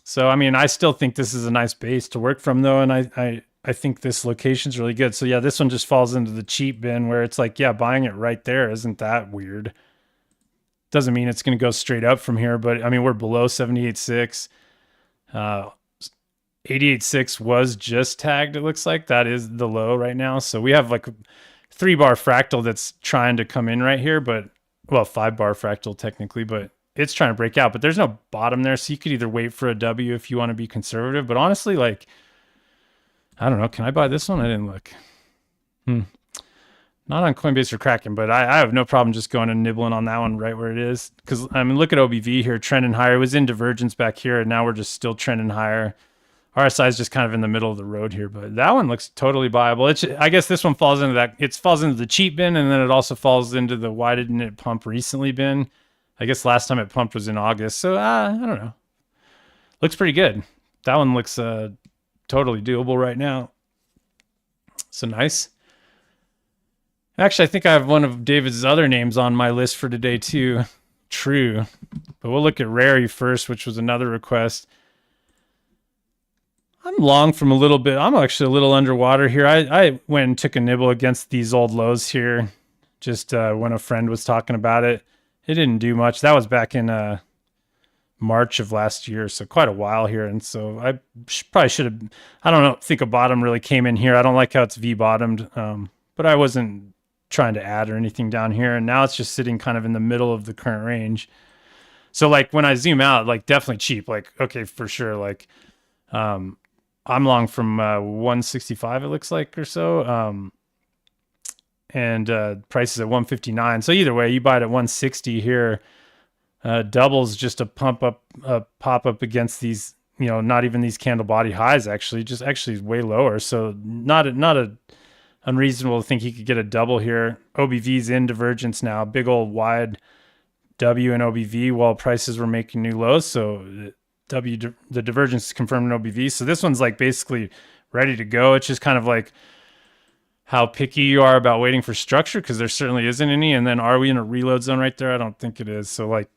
So, I mean, I still think this is a nice base to work from though. And I think this location's really good. So yeah, this one just falls into the cheap bin where it's like, yeah, buying it right there isn't that weird. Doesn't mean it's going to go straight up from here, but I mean, we're below 78.6. 88.6 was just tagged. It looks like that is the low right now. So we have like a 3-bar fractal that's trying to come in right here, but well, 5-bar fractal technically, but it's trying to break out, but there's no bottom there. So you could either wait for a W if you want to be conservative, but honestly, like, I don't know. Can I buy this one? I didn't look. Not on Coinbase or Kraken, but I have no problem just going and nibbling on that one right where it is. Because, I mean, look at OBV here, trending higher. It was in divergence back here, and now we're just still trending higher. RSI is just kind of in the middle of the road here, but that one looks totally viable. I guess this one falls into that. It falls into the cheap bin, and then it also falls into the why didn't it pump recently bin. I guess last time it pumped was in August. So, I don't know. Looks pretty good. That one looks totally doable right now. So nice. Actually, I think I have one of David's other names on my list for today too. True. But we'll look at Rary first, which was another request. I'm long from a little bit. I'm actually a little underwater here. I went and took a nibble against these old lows here just when a friend was talking about it. It didn't do much. That was back in March of last year, so quite a while here. And so I probably should have, I don't know, think a bottom really came in here. I don't like how it's V-bottomed, but I wasn't trying to add or anything down here. And now it's just sitting kind of in the middle of the current range. So like when I zoom out, like definitely cheap, like, okay, for sure. Like, I'm long from 165, it looks like, or so. And price is at 159. So either way, you buy it at 160 here. Doubles just a pop up against these, you know, not even these candle body highs, actually, just actually way lower. So not a unreasonable to think he could get a double here. OBV's in divergence now, big old wide W and OBV while prices were making new lows. So the divergence is confirmed in OBV. So this one's like basically ready to go. It's just kind of like how picky you are about waiting for structure, because there certainly isn't any. And then are we in a reload zone right there? I don't think it is. So like,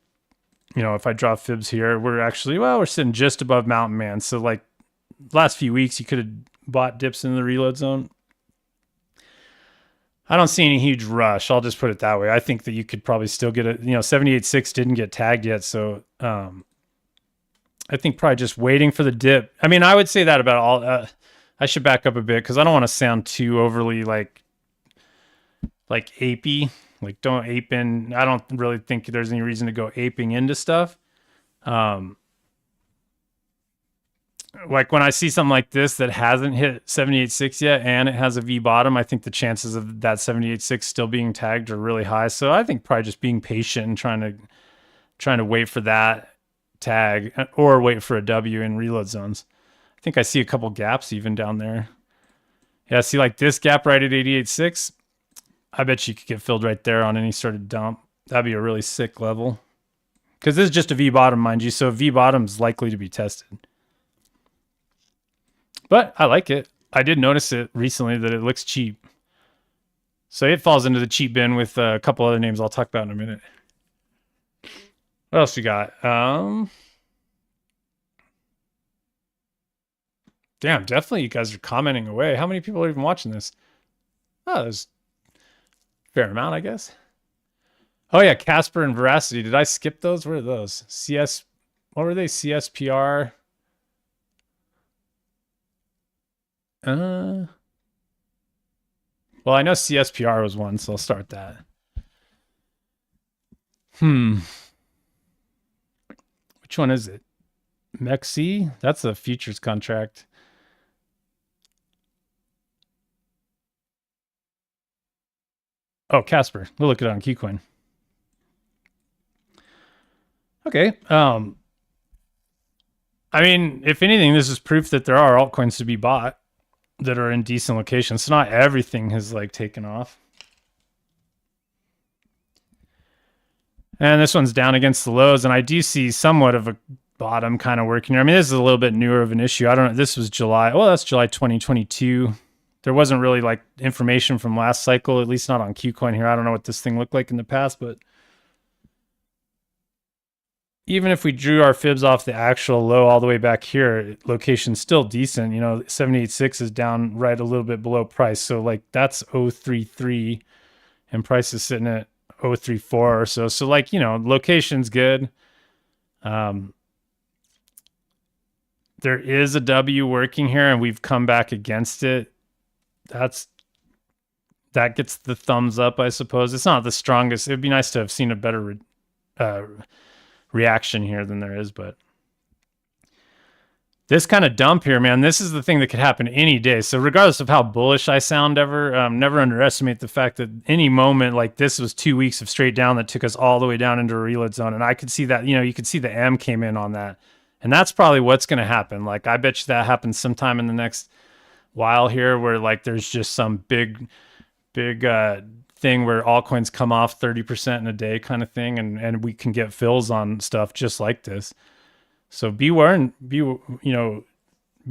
you know, if I draw fibs here, we're sitting just above Mountain Man. So like last few weeks, you could have bought dips in the reload zone. I don't see any huge rush. I'll just put it that way. I think that you could probably still get it. You know, 78.6 didn't get tagged yet. So I think probably just waiting for the dip. I mean, I would say that about all. I should back up a bit because I don't want to sound too overly like apey. Like, don't ape in. I don't really think there's any reason to go aping into stuff. Like when I see something like this that hasn't hit 78.6 yet and it has a V bottom, I think the chances of that 78.6 still being tagged are really high. So I think probably just being patient and trying to wait for that tag or wait for a W in reload zones. I think I see a couple gaps even down there. Yeah, see like this gap right at 88.6. I bet you could get filled right there on any sort of dump. That'd be a really sick level. Because this is just a V bottom, mind you. So V bottom's likely to be tested. But I like it. I did notice it recently that it looks cheap. So it falls into the cheap bin with a couple other names I'll talk about in a minute. What else we got? Damn, definitely you guys are commenting away. How many people are even watching this? Oh, there's a fair amount, I guess. Oh yeah, Casper and Veracity. Did I skip those? Where are those? CS, what were they? CSPR. Well, I know CSPR was one, so I'll start that. Which one is it? MEXC? That's a futures contract. Oh, Casper. We'll look it on KeyCoin. Okay. I mean, if anything, this is proof that there are altcoins to be bought. that are in decent locations. So not everything has like taken off. And this one's down against the lows, and I do see somewhat of a bottom kind of working here. I mean, this is a little bit newer of an issue. I don't know. This was July. Well, that's July 2022. There wasn't really like information from last cycle, at least not on KuCoin here. I don't know what this thing looked like in the past, but even if we drew our fibs off the actual low all the way back here, location's still decent. You know, 786 is down right a little bit below price. So like that's 033 and price is sitting at 034 or so. So like, you know, location's good. There is a W working here and we've come back against it. That gets the thumbs up, I suppose. It's not the strongest. It'd be nice to have seen a better reaction here than there is, but this kind of dump here, man, this is the thing that could happen any day. So regardless of how bullish I sound ever, never underestimate the fact that any moment, like this was 2 weeks of straight down that took us all the way down into a reload zone. And I could see that, you know, you could see the M came in on that. And that's probably what's going to happen. Like, I bet you that happens sometime in the next while here where like there's just some big thing where altcoins come off 30% in a day kind of thing. And we can get fills on stuff just like this. So beware and be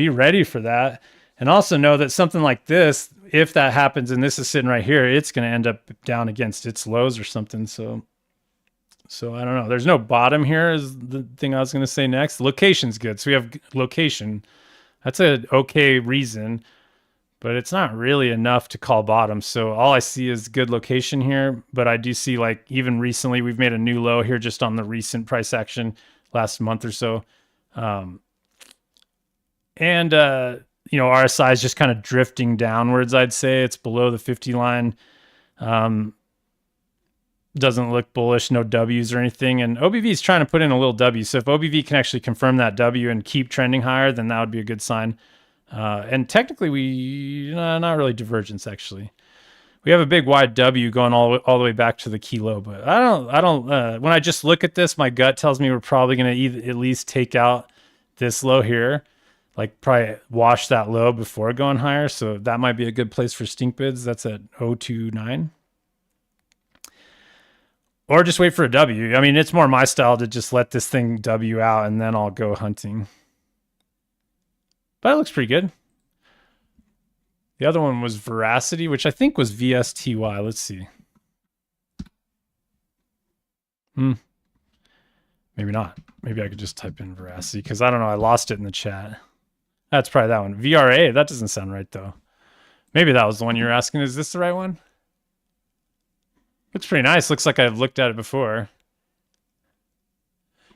ready for that. And also know that something like this, if that happens and this is sitting right here, it's going to end up down against its lows or something. So I don't know. There's no bottom here is the thing I was going to say next. Location's good. So we have location. That's an okay reason, but it's not really enough to call bottom. So all I see is good location here, but I do see like even recently we've made a new low here just on the recent price action last month or so. RSI is just kind of drifting downwards. I'd say it's below the 50 line. Doesn't look bullish, no W's or anything. And OBV is trying to put in a little W. So if OBV can actually confirm that W and keep trending higher, then that would be a good sign. And technically not really divergence actually. We have a big wide W going all the way back to the kilo, but I don't, when I just look at this, my gut tells me we're probably going to at least take out this low here, like probably wash that low before going higher. So that might be a good place for stink bids. That's at 029. Or just wait for a W. I mean, it's more my style to just let this thing W out and then I'll go hunting. But it looks pretty good. The other one was Veracity, which I think was VSTY. Let's see. Maybe not. Maybe I could just type in Veracity because I don't know. I lost it in the chat. That's probably that one. VRA. That doesn't sound right, though. Maybe that was the one you were asking. Is this the right one? Looks pretty nice. Looks like I've looked at it before.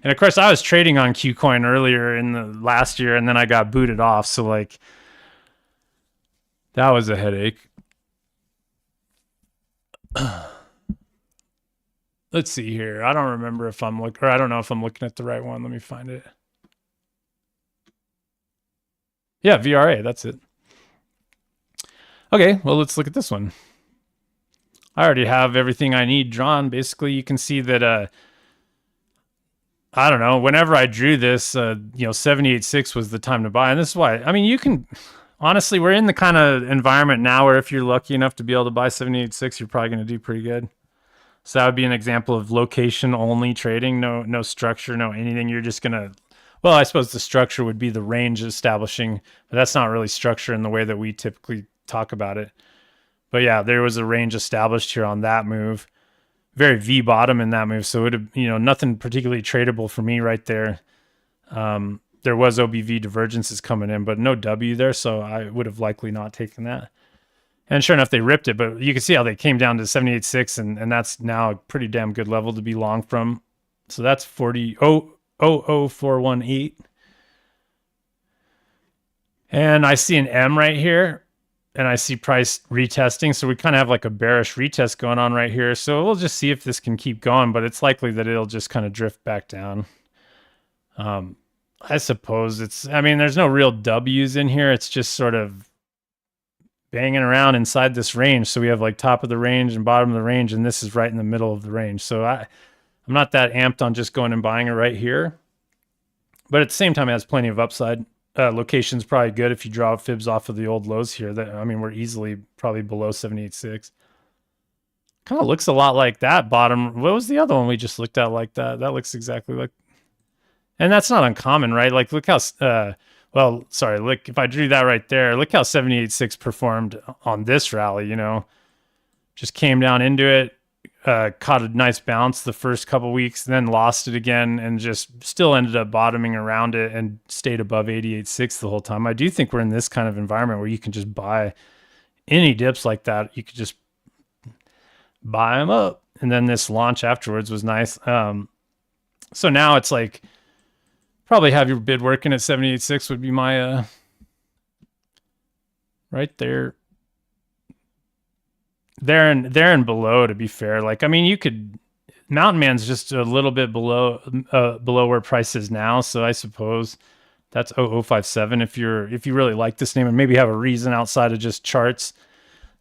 And of course, I was trading on KuCoin earlier in the last year, and then I got booted off. So like, that was a headache. Let's see here. I don't remember if I'm looking, or I don't know if I'm looking at the right one. Let me find it. Yeah, VRA. That's it. Okay, well, let's look at this one. I already have everything I need drawn. Basically, you can see that, I don't know, whenever I drew this, 78.6 was the time to buy. And this is why, I mean, you can, honestly, we're in the kind of environment now where if you're lucky enough to be able to buy 78.6, you're probably going to do pretty good. So that would be an example of location only trading, no structure, no anything. You're just going to, well, I suppose the structure would be the range establishing, but that's not really structure in the way that we typically talk about it. But yeah, there was a range established here on that move. Very V bottom in that move. So it would, nothing particularly tradable for me right there. There was OBV divergences coming in, but no W there. So I would have likely not taken that. And sure enough, they ripped it, but you can see how they came down to 78.6 and that's now a pretty damn good level to be long from. So that's 0.418. And I see an M right here. And I see price retesting. So we kind of have like a bearish retest going on right here. So we'll just see if this can keep going, but it's likely that it'll just kind of drift back down. I suppose there's no real W's in here. It's just sort of banging around inside this range. So we have like top of the range and bottom of the range, and this is right in the middle of the range. So I'm not that amped on just going and buying it right here. But at the same time, it has plenty of upside. location's probably good if you draw fibs off of the old lows here. That I mean, we're easily probably below 78.6. Kind of looks a lot like that bottom. What was the other one we just looked at like that? That looks exactly like, and that's not uncommon, right? Like, look how, well, sorry, look, if I drew that right there, look how 78.6 performed on this rally, just came down into it, caught a nice bounce the first couple weeks, then lost it again, and just still ended up bottoming around it and stayed above 88.6 the whole time. I do think we're in this kind of environment where you can just buy any dips like that. You could just buy them up. And then this launch afterwards was nice. So now it's like probably have your bid working at 78.6 would be my right there. There and below, to be fair. Like, I mean, you could Mountain Man's just a little bit below where price is now, so I suppose that's 0057 if you really like this name and maybe have a reason outside of just charts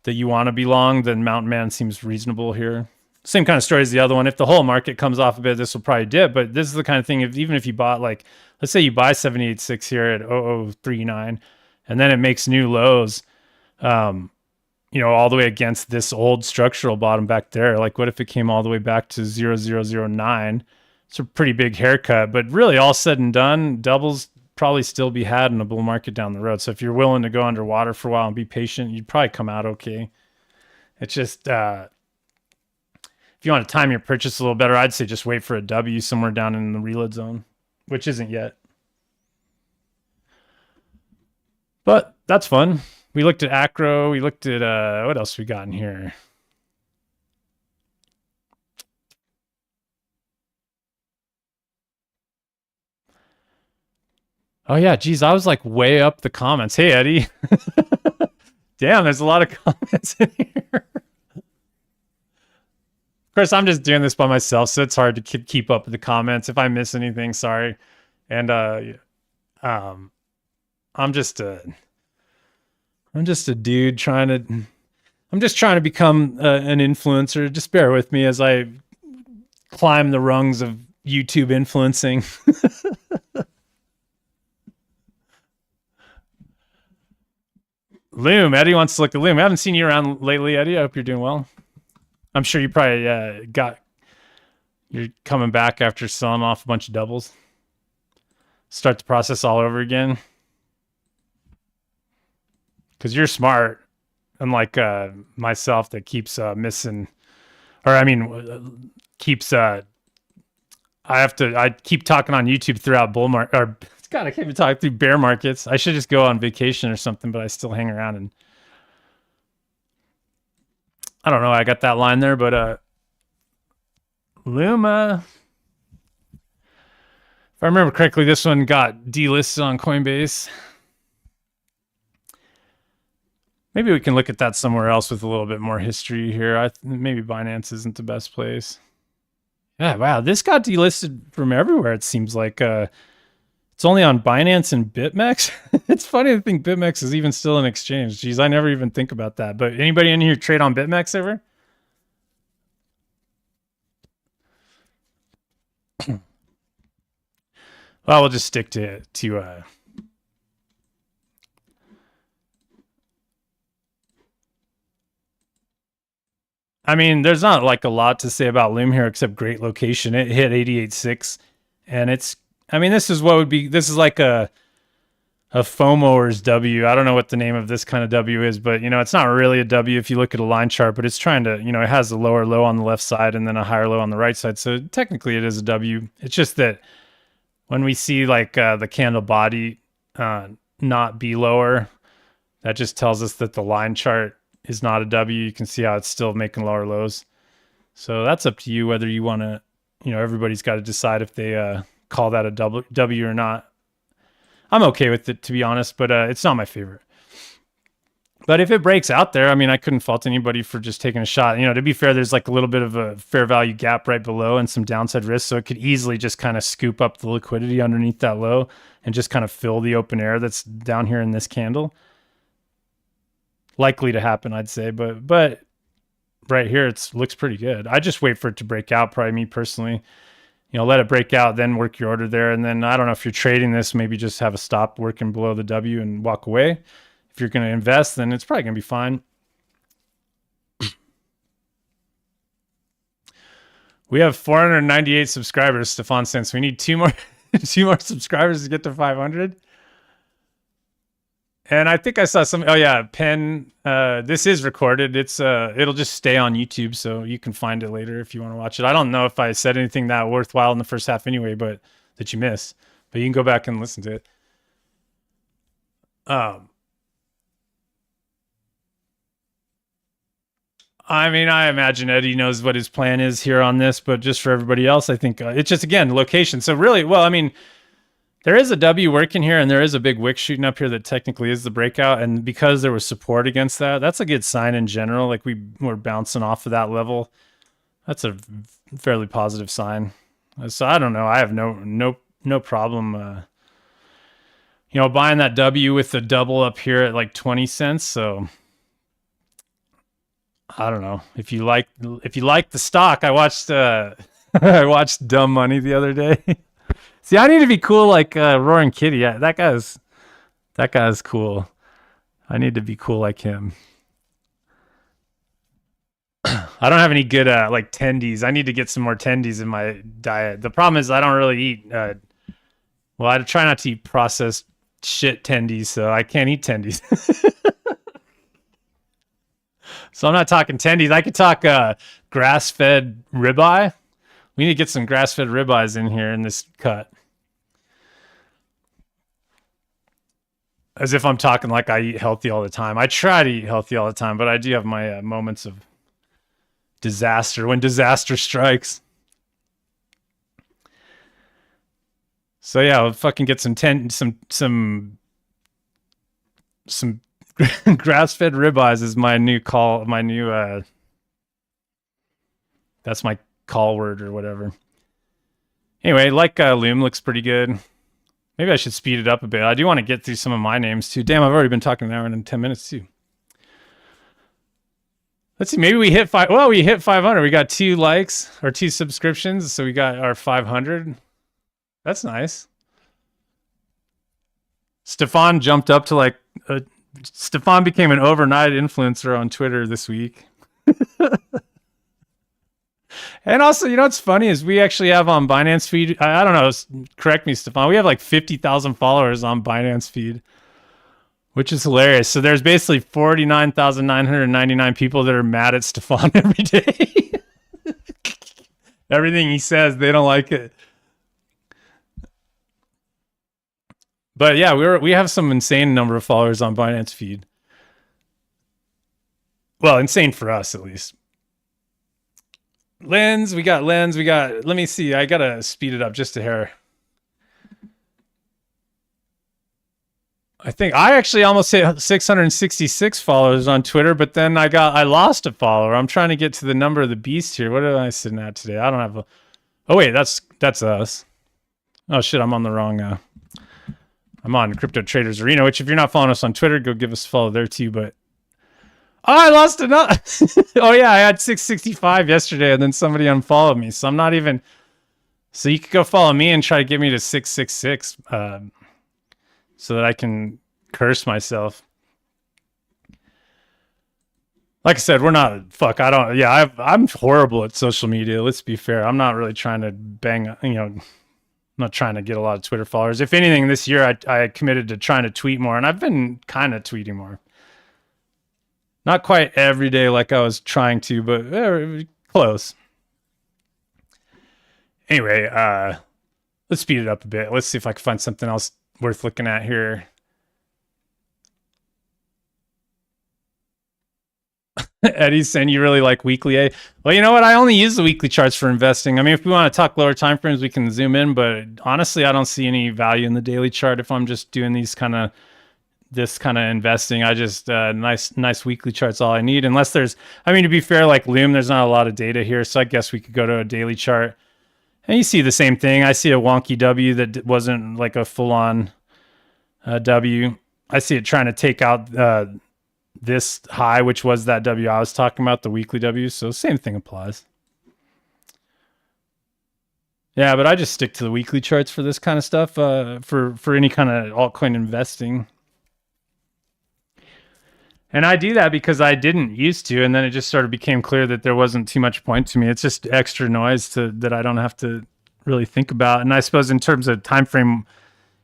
that you want to be long, then Mountain Man seems reasonable here. Same kind of story as the other one. If the whole market comes off a bit, this will probably dip, but this is the kind of thing, even if you bought, like, let's say you buy 78.6 here at 0039 and then it makes new lows, all the way against this old structural bottom back there. Like, what if it came all the way back to 0009? It's a pretty big haircut, but really all said and done, doubles probably still be had in a bull market down the road. So if you're willing to go underwater for a while and be patient, you'd probably come out okay. It's just, if you want to time your purchase a little better, I'd say just wait for a W somewhere down in the reload zone, which isn't yet. But that's fun. We looked at Acro. We looked at, what else we got in here? Oh yeah, geez, I was like way up the comments. Hey Eddie. Damn, there's a lot of comments in here. Of course, I'm just doing this by myself, so it's hard to keep up with the comments. If I miss anything, sorry. And I'm just a dude I'm just trying to become an influencer. Just bear with me as I climb the rungs of YouTube influencing. Loom, Eddie wants to look at Loom. I haven't seen you around lately, Eddie. I hope you're doing well. I'm sure you probably you're coming back after selling off a bunch of doubles. Start the process all over again. Because you're smart, unlike myself that keeps missing, or I mean, keeps. I keep talking on YouTube throughout bull market, or God, I can't even talk through bear markets. I should just go on vacation or something, but I still hang around and I don't know. I got that line there, but Luma. If I remember correctly, this one got delisted on Coinbase. Maybe we can look at that somewhere else with a little bit more history here. Maybe Binance isn't the best place. Yeah, wow, this got delisted from everywhere. It seems like it's only on Binance and BitMEX. It's funny to think BitMEX is even still an exchange. Geez, I never even think about that. But anybody in here trade on BitMEX ever? Well, we'll just stick to I mean, there's not like a lot to say about Loom here except great location. It hit 88.6 and this is like a FOMOer's W. I don't know what the name of this kind of W is, but it's not really a W if you look at a line chart, but it's trying to, it has a lower low on the left side and then a higher low on the right side. So technically it is a W. It's just that when we see like the candle body not be lower, that just tells us that the line chart is not a W. You can see how it's still making lower lows. So that's up to you whether you want to, everybody's got to decide if they call that a W or not. I'm okay with it, to be honest, but it's not my favorite. But if it breaks out there, I mean, I couldn't fault anybody for just taking a shot. To be fair, there's like a little bit of a fair value gap right below and some downside risk. So it could easily just kind of scoop up the liquidity underneath that low and just kind of fill the open air that's down here in this candle. Likely to happen, I'd say, but right here, looks pretty good. I just wait for it to break out, probably me personally. let it break out, then work your order there. And then I don't know if you're trading this, maybe just have a stop working below the W and walk away. If you're going to invest, then it's probably going to be fine. We have 498 subscribers, Stefan says. We need two more subscribers to get to 500. And I think I saw some. Oh yeah, Penn. This is recorded. It'll just stay on YouTube, so you can find it later if you want to watch it. I don't know if I said anything that worthwhile in the first half anyway, but that you missed. But you can go back and listen to it. I mean, I imagine Eddie knows what his plan is here on this, but just for everybody else, I think it's just, again, location. So really, well, I mean, there is a W working here, and there is a big wick shooting up here that technically is the breakout. And because there was support against that, that's a good sign in general. Like we're bouncing off of that level. That's a fairly positive sign. So I don't know. I have no problem, buying that W with the double up here at like 20 cents. So I don't know if you like the stock. I watched I watched Dumb Money the other day. See, I need to be cool like Roaring Kitty. Yeah, that guy's cool. I need to be cool like him. I don't have any good like tendies. I need to get some more tendies in my diet. The problem is I don't really eat. Well, I try not to eat processed shit tendies, so I can't eat tendies. So I'm not talking tendies. I could talk grass-fed ribeye. We need to get some grass-fed ribeyes in here in this cut. As if I'm talking like I eat healthy all the time. I try to eat healthy all the time, but I do have my moments of disaster when disaster strikes. So yeah, I'll fucking get some grass-fed ribeyes is my new call. That's my call word or whatever. Anyway, like Loom looks pretty good. Maybe I should speed it up a bit. I do want to get through some of my names too. Damn, I've already been talking an hour and 10 minutes too. Let's see. Maybe we hit 500. We got 2 likes or 2 subscriptions, so we got our 500. That's nice. Stefan jumped up to like. Stefan became an overnight influencer on Twitter this week. And also, what's funny is we actually have on Binance Feed, I don't know, correct me, Stefan, we have like 50,000 followers on Binance Feed, which is hilarious. So there's basically 49,999 people that are mad at Stefan every day. Everything he says, they don't like it. But yeah, we have some insane number of followers on Binance Feed. Well, insane for us at least. Lens, we got, let me see. I gotta speed it up just a hair. I think I actually almost hit 666 followers on Twitter, but then I lost a follower. I'm trying to get to the number of the beast here. What am I sitting at today? I don't have a, oh wait, that's us. Oh shit, I'm on the wrong, I'm on Crypto Traders Arena, which if you're not following us on Twitter, go give us a follow there too. But I lost another. Oh yeah, I had 665 yesterday, and then somebody unfollowed me. So I'm not even. So you could go follow me and try to get me to 666, so that I can curse myself. Like I said, we're not. Fuck, I don't. Yeah, I'm horrible at social media. Let's be fair. I'm not really trying to bang. I'm not trying to get a lot of Twitter followers. If anything, this year I committed to trying to tweet more, and I've been kind of tweeting more. Not quite every day like I was trying to, but close. Anyway, let's speed it up a bit. Let's see if I can find something else worth looking at here. Eddie's saying you really like weekly A. Well, you know what? I only use the weekly charts for investing. I mean, if we want to talk lower time frames, we can zoom in, but honestly, I don't see any value in the daily chart if I'm just doing this kind of investing. I just nice weekly charts all I need, unless there's, I mean, to be fair, like Loom, there's not a lot of data here, so I guess we could go to a daily chart and you see the same thing. I see a wonky W that wasn't like a full-on W. I see it trying to take out this high, which was that W I was talking about, the weekly W. So same thing applies. Yeah, but I just stick to the weekly charts for this kind of stuff. For any kind of altcoin investing. And I do that because I didn't used to, and then it just sort of became clear that there wasn't too much point to me. It's just extra noise that I don't have to really think about. And I suppose in terms of time frame,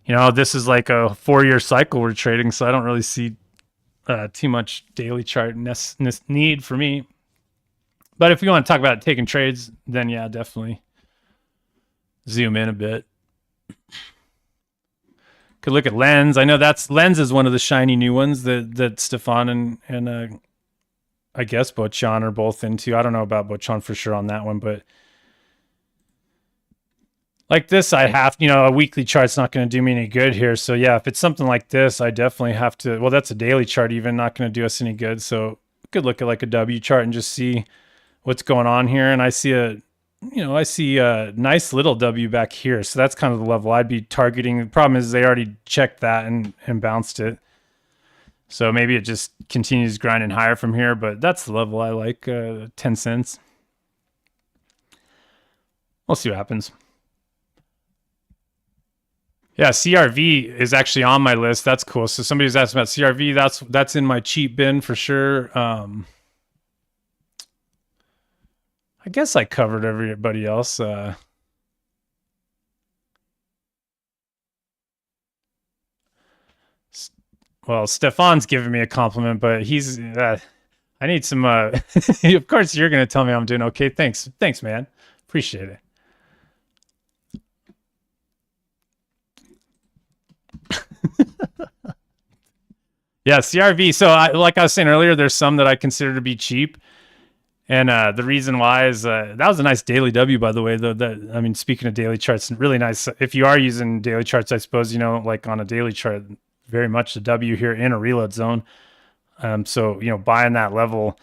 this is like a 4-year cycle we're trading, so I don't really see too much daily chart need for me. But if you want to talk about taking trades, then yeah, definitely zoom in a bit. Could look at Lens. I know Lens is one of the shiny new ones that Stefan and I guess Bochan are both into. I don't know about Bochan for sure on that one, but like this, I have, a weekly chart's not going to do me any good here. So yeah, if it's something like this, I definitely have to, well, that's a daily chart even, not going to do us any good. So we could look at like a W chart and just see what's going on here. And I see a nice little W back here. So that's kind of the level I'd be targeting. The problem is they already checked that and bounced it. So maybe it just continues grinding higher from here, but that's the level I like, 10 cents. We'll see what happens. Yeah, CRV is actually on my list. That's cool. So somebody was asking about CRV. That's in my cheap bin for sure. I guess I covered everybody else. Well, Stefan's giving me a compliment, but he's. I need some. Of course, you're gonna tell me I'm doing okay. Thanks, man. Appreciate it. Yeah, CRV. So, like I was saying earlier, there's some that I consider to be cheap, and the reason why is that was a nice daily W, by the way. Though speaking of daily charts, really nice. If you are using daily charts, I suppose like on a daily chart, very much the W here in a reload zone. So buying that level,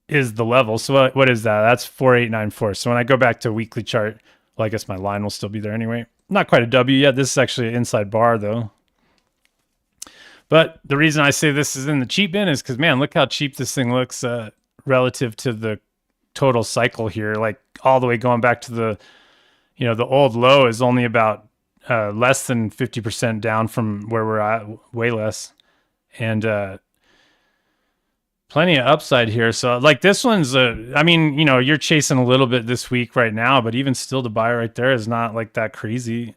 is the level. So what is that? That's 4894. So when I go back to a weekly chart, well, I guess my line will still be there anyway. Not quite a W yet. This is actually an inside bar though. But the reason I say this is in the cheap bin is because, man, look how cheap this thing looks relative to the total cycle here. Like all the way going back to the old low is only about less than 50% down from where we're at, way less. And plenty of upside here. So like this one's, you're chasing a little bit this week right now, but even still to buy right there is not like that crazy.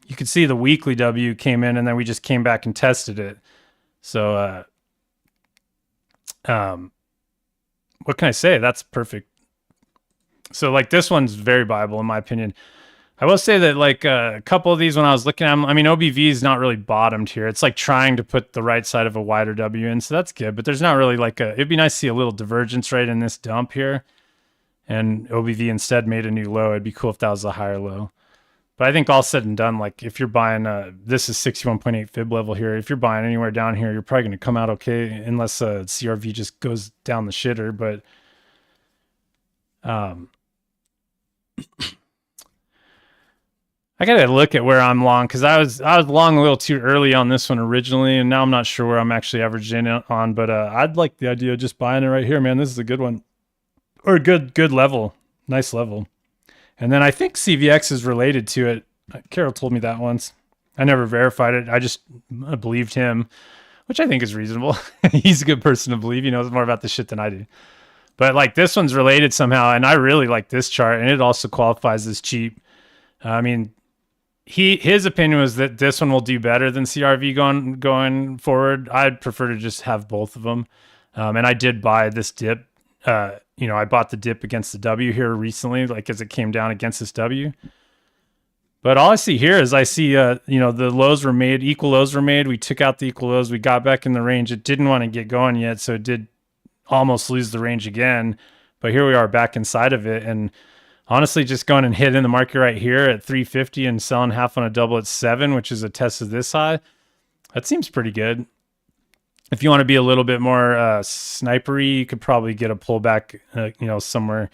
You could see the weekly W came in and then we just came back and tested it. So, what can I say? That's perfect. So like this one's very viable in my opinion. I will say that like a couple of these when I was looking at them, OBV is not really bottomed here. It's like trying to put the right side of a wider W in. So that's good, but there's not really it'd be nice to see a little divergence right in this dump here. And OBV instead made a new low. It'd be cool if that was a higher low. But I think all said and done, like if you're buying, this is 61.8 fib level here. If you're buying anywhere down here, you're probably going to come out okay, unless CRV just goes down the shitter. But I gotta look at where I'm long because I was long a little too early on this one originally, and now I'm not sure where I'm actually averaged in on. But I'd like the idea of just buying it right here, man. This is a good one, or a good level, nice level. And then I think CVX is related to it. Carol told me that once. I never verified it. I just believed him, which I think is reasonable. He's a good person to believe. He knows more about this shit than I do. But like this one's related somehow, and I really like this chart, and it also qualifies as cheap. His opinion was that this one will do better than CRV going forward. I'd prefer to just have both of them. And I did buy this dip. I bought the dip against the W here recently, like as it came down against this W. But all I see here is I see, the lows were made, equal lows were made. We took out the equal lows. We got back in the range. It didn't want to get going yet, so it did almost lose the range again. But here we are back inside of it. And honestly, just going and hitting the market right here at 350 and selling half on a double at 7, which is a test of this high, that seems pretty good. If you want to be a little bit more snipery, you could probably get a pullback, somewhere.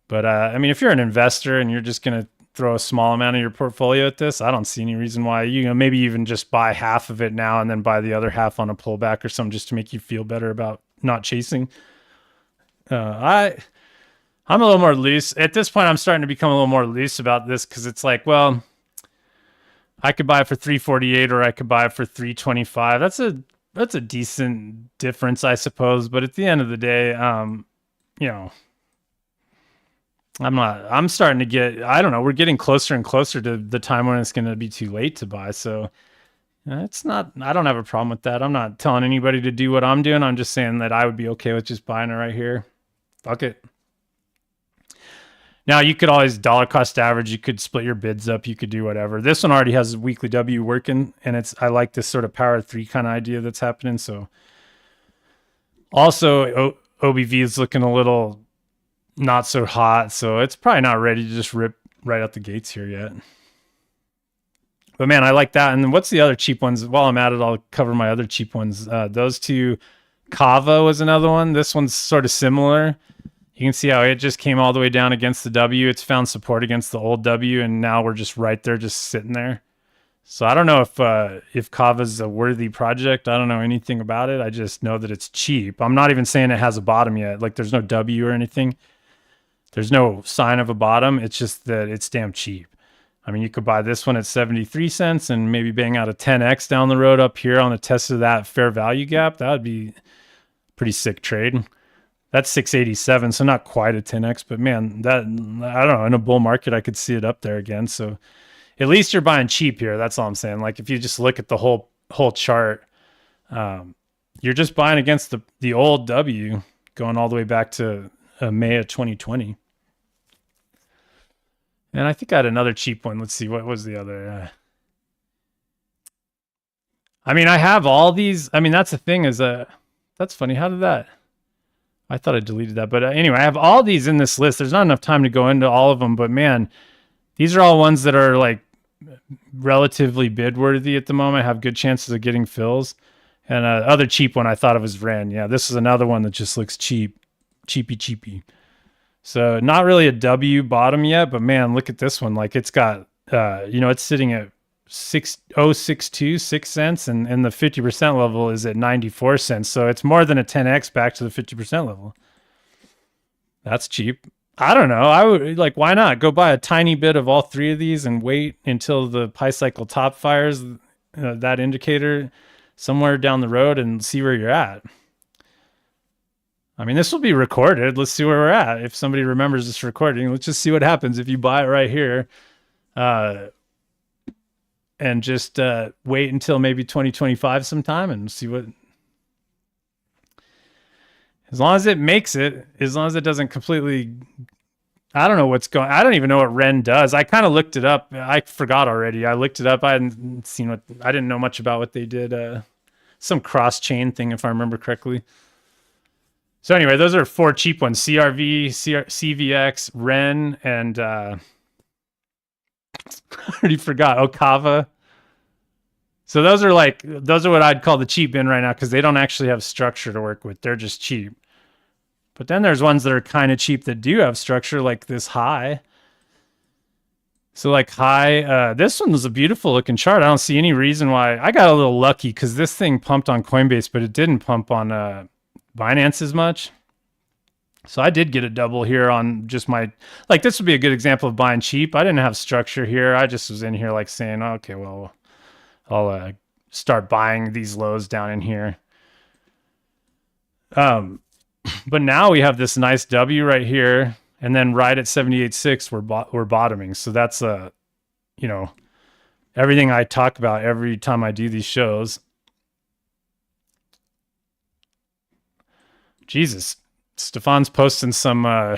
But if you're an investor and you're just going to throw a small amount of your portfolio at this, I don't see any reason why. Maybe even just buy half of it now and then buy the other half on a pullback or something, just to make you feel better about not chasing. I'm I'm a little more loose at this point. I'm starting to become a little more loose about this because it's like, well, I could buy it for 348 or I could buy it for 325. That's a decent difference, I suppose. But at the end of the day, you know, I'm starting to get, I don't know, we're getting closer and closer to the time when it's going to be too late to buy. So it's not, I don't have a problem with that. I'm not telling anybody to do what I'm doing. I'm just saying that I would be okay with just buying it right here. Fuck it. Now you could always dollar cost average. You could split your bids up. You could do whatever. This one already has weekly W working, and I like this sort of power 3 kind of idea that's happening. So also OBV is looking a little not so hot, so it's probably not ready to just rip right out the gates here yet. But man, I like that. And then what's the other cheap ones? While I'm at it, I'll cover my other cheap ones. Those two, Kava was another one. This one's sort of similar. You can see how it just came all the way down against the W. It's found support against the old W, and now we're just right there, just sitting there. So I don't know if Kava's a worthy project. I don't know anything about it. I just know that it's cheap. I'm not even saying it has a bottom yet. Like there's no W or anything. There's no sign of a bottom. It's just that it's damn cheap. I mean, you could buy this one at 73 cents and maybe bang out a 10x down the road up here on the test of that fair value gap. That would be a pretty sick trade. That's 687, so not quite a 10x, but man, that, I don't know, in a bull market, I could see it up there again. So at least you're buying cheap here. That's all I'm saying. Like if you just look at the whole chart, you're just buying against the old W going all the way back to May of 2020. And I think I had another cheap one. Let's see, what was the other? I mean, I have all these. I mean, that's the thing is, that's funny. How did that? I thought I deleted that. But anyway, I have all these in this list. There's not enough time to go into all of them. But man, these are all ones that are like relatively bid worthy at the moment, have good chances of getting fills. And other cheap one I thought of was Ren. Yeah, this is another one that just looks cheap. Cheapy. So not really a W bottom yet, but man, look at this one. Like it's got, it's sitting at 6 cents, and the 50% level is at 94 cents. So it's more than a 10x back to the 50% level. That's cheap. I don't know. I would like, why not go buy a tiny bit of all three of these and wait until the Pi cycle top fires that indicator somewhere down the road and see where you're at. I mean, this will be recorded. Let's see where we're at. If somebody remembers this recording, let's just see what happens if you buy it right here. And just wait until maybe 2025 sometime and see what. As long as it makes it, as long as it doesn't completely. I don't know what's going. I don't even know what Ren does. I kind of looked it up. I forgot already. I looked it up. I hadn't seen what. I didn't know much about what they did. Some cross chain thing, if I remember correctly. So anyway, those are 4 cheap ones: CRV, CVX, Ren, and I already forgot. Okava. So those are what I'd call the cheap bin right now because they don't actually have structure to work with. They're just cheap. But then there's ones that are kind of cheap that do have structure, like this high. So like high, this one was a beautiful looking chart. I don't see any reason why. I got a little lucky because this thing pumped on Coinbase, but it didn't pump on Binance as much. So I did get a double here on just my, like this would be a good example of buying cheap. I didn't have structure here. I just was in here like saying, okay, well, I'll start buying these lows down in here. But now we have this nice W right here, and then right at 78.6 we're bottoming. So that's everything I talk about every time I do these shows. Jesus, Stefan's posting some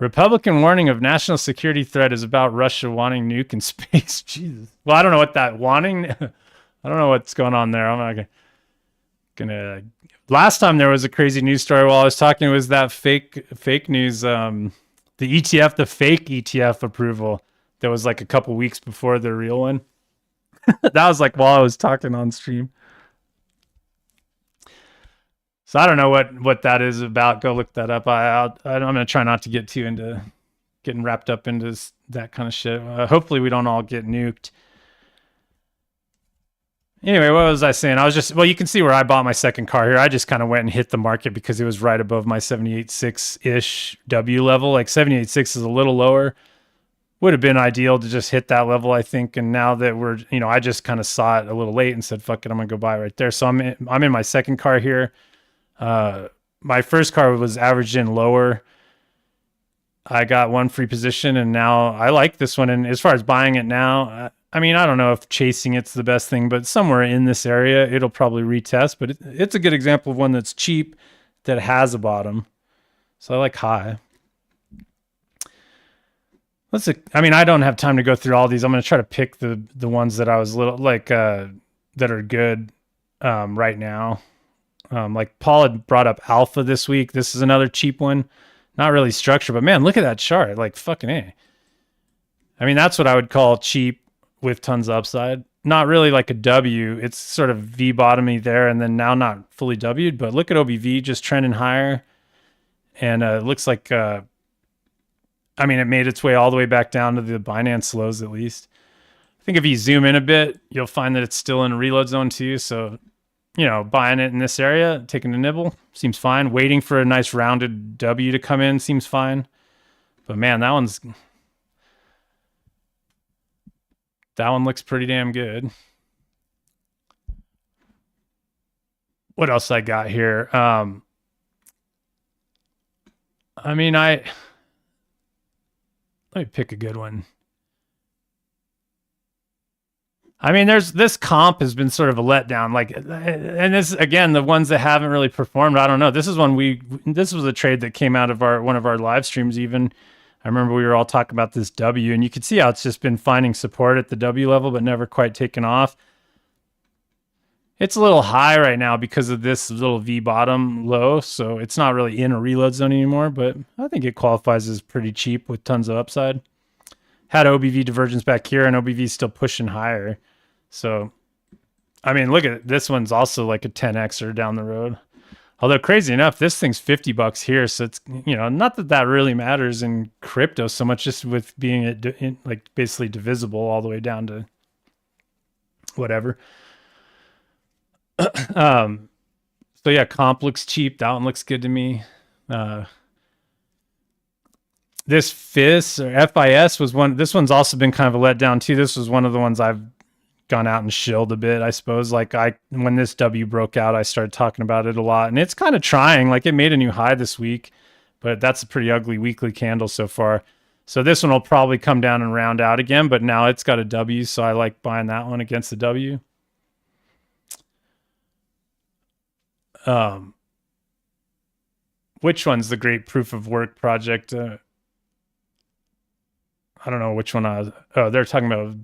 Republican warning of national security threat is about Russia wanting nuke in space. Jesus. Well, I don't know what that wanting. I don't know what's going on there. I'm not gonna. Last time there was a crazy news story while I was talking, it was that fake news. The ETF, the fake ETF approval that was like a couple weeks before the real one. That was like while I was talking on stream. So I don't know what that is about. Go look that up. I'm going to try not to get too into getting wrapped up into that kind of shit. Hopefully we don't all get nuked. Anyway, what was I saying? I was just, well, you can see where I bought my second car here. I just kind of went and hit the market because it was right above my 78.6-ish W level. Like 78.6 is a little lower. Would have been ideal to just hit that level, I think. And now that we're, I just kind of saw it a little late and said, fuck it, I'm going to go buy right there. So I'm in my second car here. My first car was averaged in lower. I got one free position, and now I like this one. And as far as buying it now, I mean, I don't know if chasing it's the best thing, but somewhere in this area, it'll probably retest. But it's a good example of one that's cheap, that has a bottom. So I like high. I don't have time to go through all these. I'm going to try to pick the ones that I was that are good right now. Like Paul had brought up Alpha this week. This is another cheap one. Not really structured, but man, look at that chart. Like fucking A. I mean, that's what I would call cheap with tons of upside. Not really like a W. It's sort of V bottomy there, and then now not fully W'd, but look at OBV just trending higher. And it looks like, it made its way all the way back down to the Binance lows at least. I think if you zoom in a bit, you'll find that it's still in a reload zone too. So, buying it in this area, taking a nibble, seems fine. Waiting for a nice rounded W to come in seems fine. But man, that one looks pretty damn good. What else I got here? Let me pick a good one. I mean, this comp has been sort of a letdown. And this, again, the ones that haven't really performed, I don't know. This is this was a trade that came out of one of our live streams even. I remember we were all talking about this W, and you could see how it's just been finding support at the W level, but never quite taken off. It's a little high right now because of this little V bottom low, so it's not really in a reload zone anymore, but I think it qualifies as pretty cheap with tons of upside. Had OBV divergence back here, and OBV is still pushing higher. So, look at it. This one's also like a 10xer down the road. Although crazy enough, this thing's $50 here, so it's not that really matters in crypto so much, just with being basically divisible all the way down to whatever. So yeah, comp looks cheap. That one looks good to me. This FIS or FIS was one. This one's also been kind of a letdown too. This was one of the ones I've gone out and shilled a bit, I suppose. When this W broke out, I started talking about it a lot, and it's kind of trying. Like, it made a new high this week, but that's a pretty ugly weekly candle so far. So this one will probably come down and round out again, but now it's got a W, so I like buying that one against the W. Which one's the great proof of work project? I don't know which one they're talking about.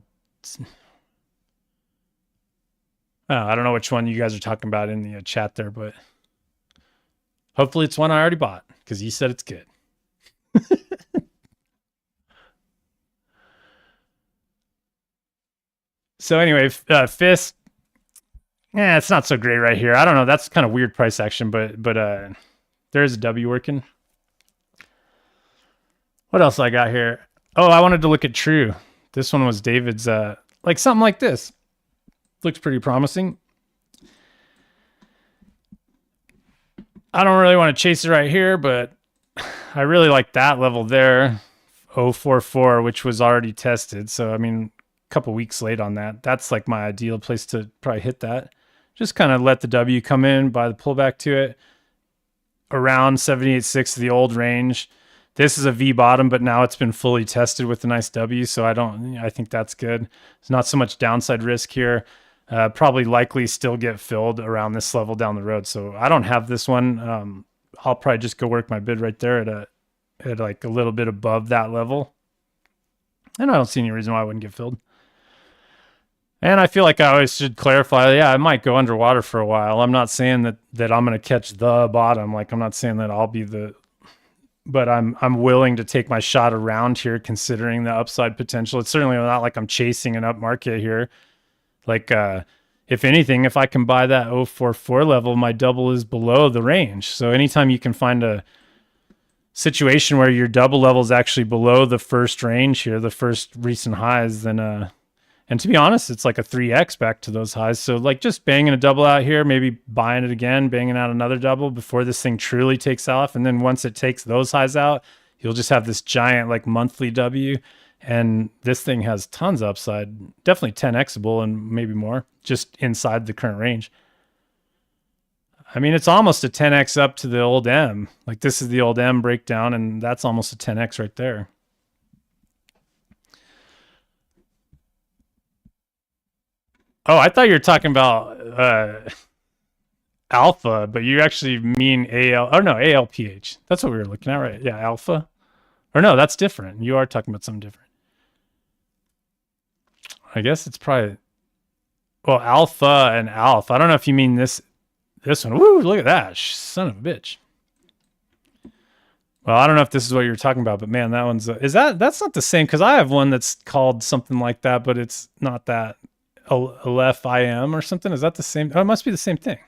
I don't know which one you guys are talking about in the chat there, but hopefully it's one I already bought because you said it's good. So anyway, FIS, it's not so great right here. I don't know. That's kind of weird price action, but there's a W working. What else I got here? Oh, I wanted to look at True. This one was David's, something like this. Looks pretty promising. I don't really want to chase it right here, but I really like that level there, 044, which was already tested. So, a couple weeks late on that. That's like my ideal place to probably hit that. Just kind of let the W come in, buy the pullback to it. Around 78.6, the old range. This is a V bottom, but now it's been fully tested with a nice W, so I think that's good. There's not so much downside risk here. Probably likely still get filled around this level down the road. So I don't have this one. I'll probably just go work my bid right there at like a little bit above that level. And I don't see any reason why I wouldn't get filled. And I feel like I always should clarify, I might go underwater for a while. I'm not saying that I'm going to catch the bottom. Like, I'm not saying that I'll be but I'm willing to take my shot around here considering the upside potential. It's certainly not like I'm chasing an up market here. Like, if anything, if I can buy that 044 level, my double is below the range. So anytime you can find a situation where your double level is actually below the first range here, the first recent highs, then And to be honest, it's like a 3x back to those highs. So like just banging a double out here, maybe buying it again, banging out another double before this thing truly takes off. And then once it takes those highs out, you'll just have this giant like monthly W. And this thing has tons of upside, definitely 10xable and maybe more, just inside the current range. I mean, it's almost a 10x up to the old M. Like this is the old M breakdown, and that's almost a 10x right there. Oh, I thought you were talking about alpha, but you actually mean AL. Oh no, ALPH. That's what we were looking at, right? Yeah, alpha. Or no, that's different. You are talking about something different. I guess it's probably well, alpha and alpha. I don't know if you mean this one. Woo! Look at that, son of a bitch. Well, I don't know if this is what you're talking about, but man, that one's is that's not the same because I have one that's called something like that, but it's not that. Aleph IM or something. Is that the same? Oh, it must be the same thing.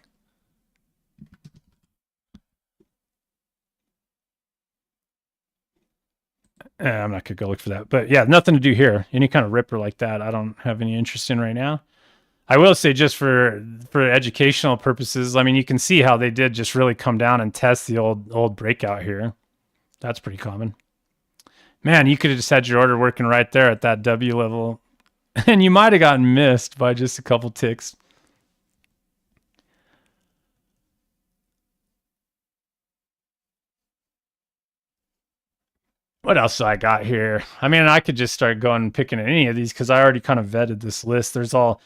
I'm not gonna go look for that, but yeah, nothing to do here. Any kind of ripper like that, I don't have any interest in right now. I will say, just for educational purposes, I mean, you can see how they did just really come down and test the old breakout here. That's pretty common. Man, you could have just had your order working right there at that W level, and you might have gotten missed by just a couple ticks. What else do I got here? I mean, I could just start going and picking at any of these because I already kind of vetted this list. There's all,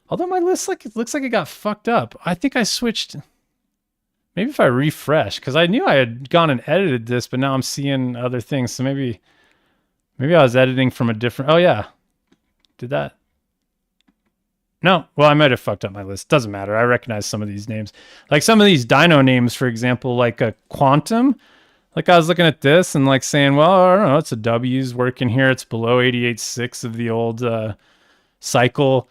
although my list it looks like it got fucked up. I think I switched. Maybe if I refresh, because I knew I had gone and edited this, but now I'm seeing other things. So maybe I was editing from a different. Oh yeah, did that? No. Well, I might have fucked up my list. Doesn't matter. I recognize some of these names, like some of these dyno names, for example, like a Quantum. Like I was looking at this and like saying, well, I don't know, it's a W's working here. It's below 88.6 of the old cycle.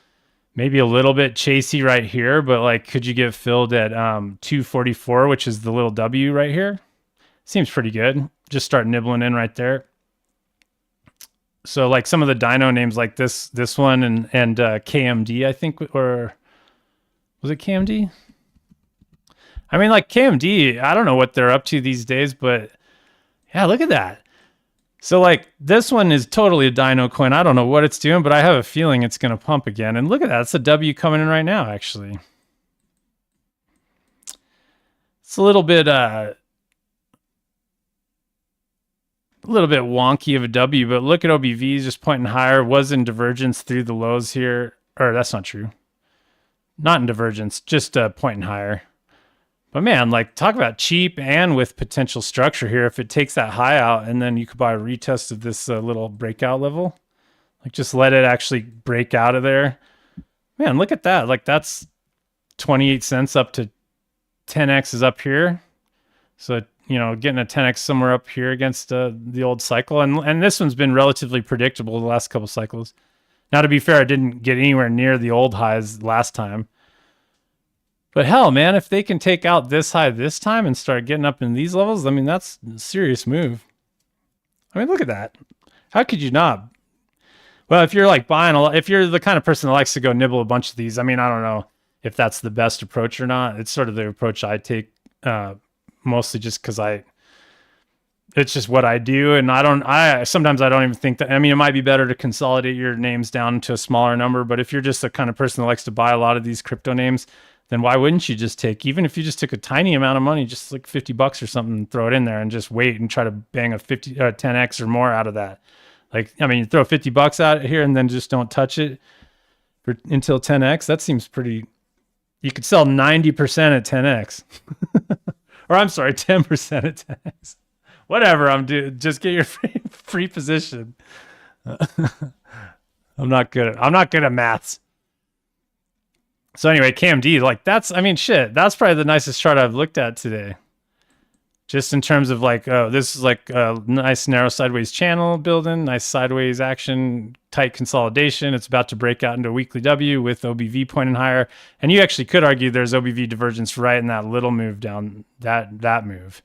Maybe a little bit chasey right here, but like, could you get filled at 244, which is the little W right here? Seems pretty good. Just start nibbling in right there. So like some of the dyno names like this one and KMD, I think, or was it KMD? I mean, like KMD, I don't know what they're up to these days, but yeah, look at that. So like this one is totally a dyno coin. I don't know what it's doing, but I have a feeling it's going to pump again. And look at that. It's a W coming in right now, actually. It's a little bit wonky of a W, but look at OBV just pointing higher. Was in divergence through the lows here. Or that's not true. Not in divergence, just pointing higher. But man, like talk about cheap and with potential structure here. If it takes that high out and then you could buy a retest of this little breakout level, like just let it actually break out of there. Man, look at that. Like that's 28 cents up to 10x is up here. So, you know, getting a 10x somewhere up here against the old cycle. And this one's been relatively predictable the last couple cycles. Now, to be fair, I didn't get anywhere near the old highs last time. But hell, man, if they can take out this high this time and start getting up in these levels, I mean, that's a serious move. I mean, look at that. How could you not? Well, if you're like buying a lot, if you're the kind of person that likes to go nibble a bunch of these, I mean, I don't know if that's the best approach or not. It's sort of the approach I take, mostly just because it's just what I do. And sometimes I don't even think that, I mean, it might be better to consolidate your names down to a smaller number, but if you're just the kind of person that likes to buy a lot of these crypto names, then why wouldn't you just take, even if you just took a tiny amount of money, just like $50 or something, and throw it in there and just wait and try to bang a 10x or more out of that. Like, I mean, you throw $50 out here and then just don't touch it until 10x. That seems pretty, you could sell 90% at 10x. Or I'm sorry, 10% at 10x. Whatever I'm doing, just get your free position. I'm not good at maths. So anyway, KMD, like that's, I mean, shit, that's probably the nicest chart I've looked at today. Just in terms of like, oh, this is like a nice narrow sideways channel building, nice sideways action, tight consolidation. It's about to break out into a weekly W with OBV pointing higher. And you actually could argue there's OBV divergence right in that little move down, that move.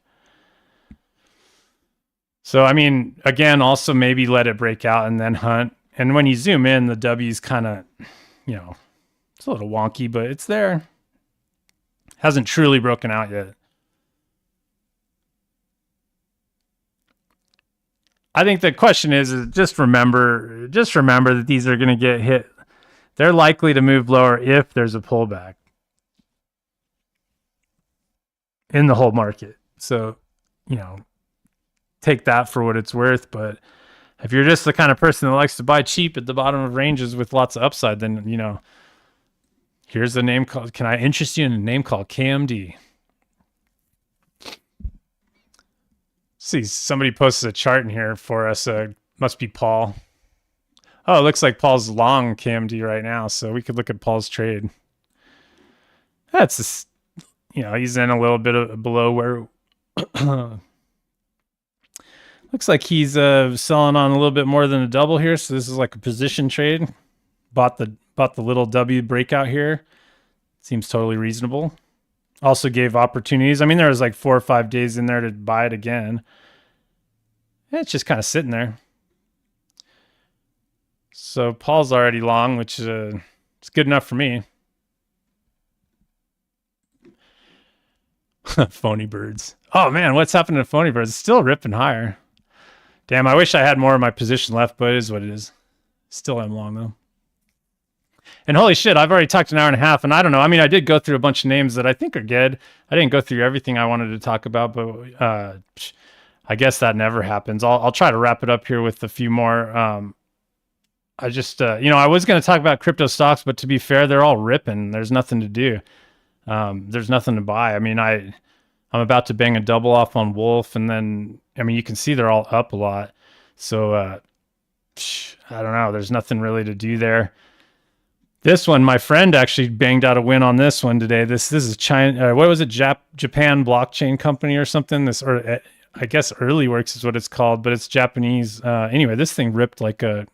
So, I mean, again, also maybe let it break out and then hunt And when you zoom in, the W's kind of, it's a little wonky, but it's there. Hasn't truly broken out yet. I think the question is just remember that these are going to get hit. They're likely to move lower if there's a pullback in the whole market. So, take that for what it's worth. But if you're just the kind of person that likes to buy cheap at the bottom of ranges with lots of upside, then, here's a name called, can I interest you in a name called KMD? See, somebody posted a chart in here for us. Must be Paul. Oh, it looks like Paul's long KMD right now, so we could look at Paul's trade. That's just, he's in a little bit below where. Looks like he's selling on a little bit more than a double here, so this is like a position trade. Bought the little W breakout here. Seems totally reasonable. Also gave opportunities. I mean, there was like 4 or 5 days in there to buy it again. It's just kind of sitting there. So Paul's already long, which is it's good enough for me. Phony birds. Oh man, what's happened to phony birds? It's still ripping higher. Damn, I wish I had more of my position left, but it is what it is. Still am long though. And holy shit, I've already talked an hour and a half, and I don't know. I mean, I did go through a bunch of names that I think are good. I didn't go through everything I wanted to talk about, but I guess that never happens. I'll try to wrap it up here with a few more. I just, I was going to talk about crypto stocks, but to be fair, they're all ripping. There's nothing to do. There's nothing to buy. I mean, I'm about to bang a double off on Wolf, and then, I mean, you can see they're all up a lot. So, I don't know. There's nothing really to do there. This one, my friend actually banged out a win on this one today. This is China. What was it? Japan blockchain company or something. Or I guess Early Works is what it's called, but it's Japanese. Anyway, this thing ripped like a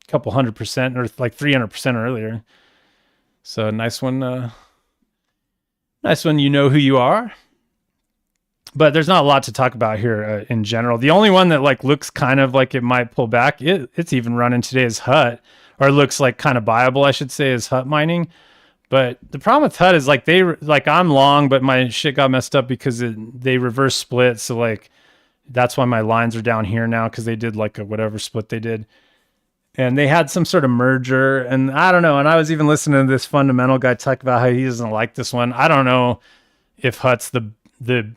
couple 100% or like 300% earlier. So nice one. Nice one. You know who you are. But there's not a lot to talk about here in general. The only one that like looks kind of like it might pull back, it's even running today, is Hut. Or looks like kind of buyable, I should say, is Hut mining. But the problem with Hut is like I'm long, but my shit got messed up because they reverse split. So like that's why my lines are down here now, because they did like a whatever split they did. And they had some sort of merger, and I don't know. And I was even listening to this fundamental guy talk about how he doesn't like this one. I don't know if Hut's the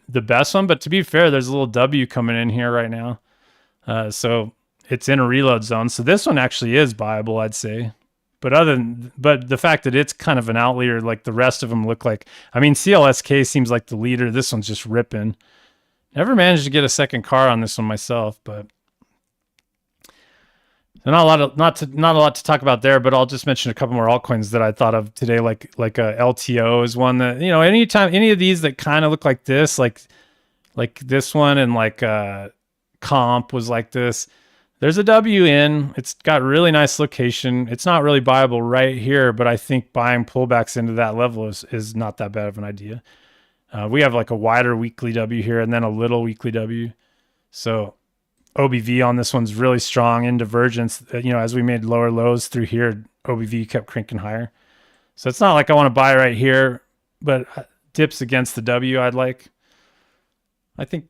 best one, but to be fair, there's a little W coming in here right now. So it's in a reload zone. So this one actually is buyable, I'd say. But the fact that it's kind of an outlier, like the rest of them look like, I mean, CLSK seems like the leader. This one's just ripping. Never managed to get a second car on this one myself, but not a lot to talk about there. But I'll just mention a couple more altcoins that I thought of today, like a LTO is one that, anytime any of these that kind of look like this, like this one, and like Comp was like this. There's a W in. It's got really nice location. It's not really buyable right here, but I think buying pullbacks into that level is not that bad of an idea. We have like a wider weekly W here and then a little weekly W. So OBV on this one's really strong in divergence. As we made lower lows through here, OBV kept cranking higher. So it's not like I want to buy right here, but dips against the W I'd like. I think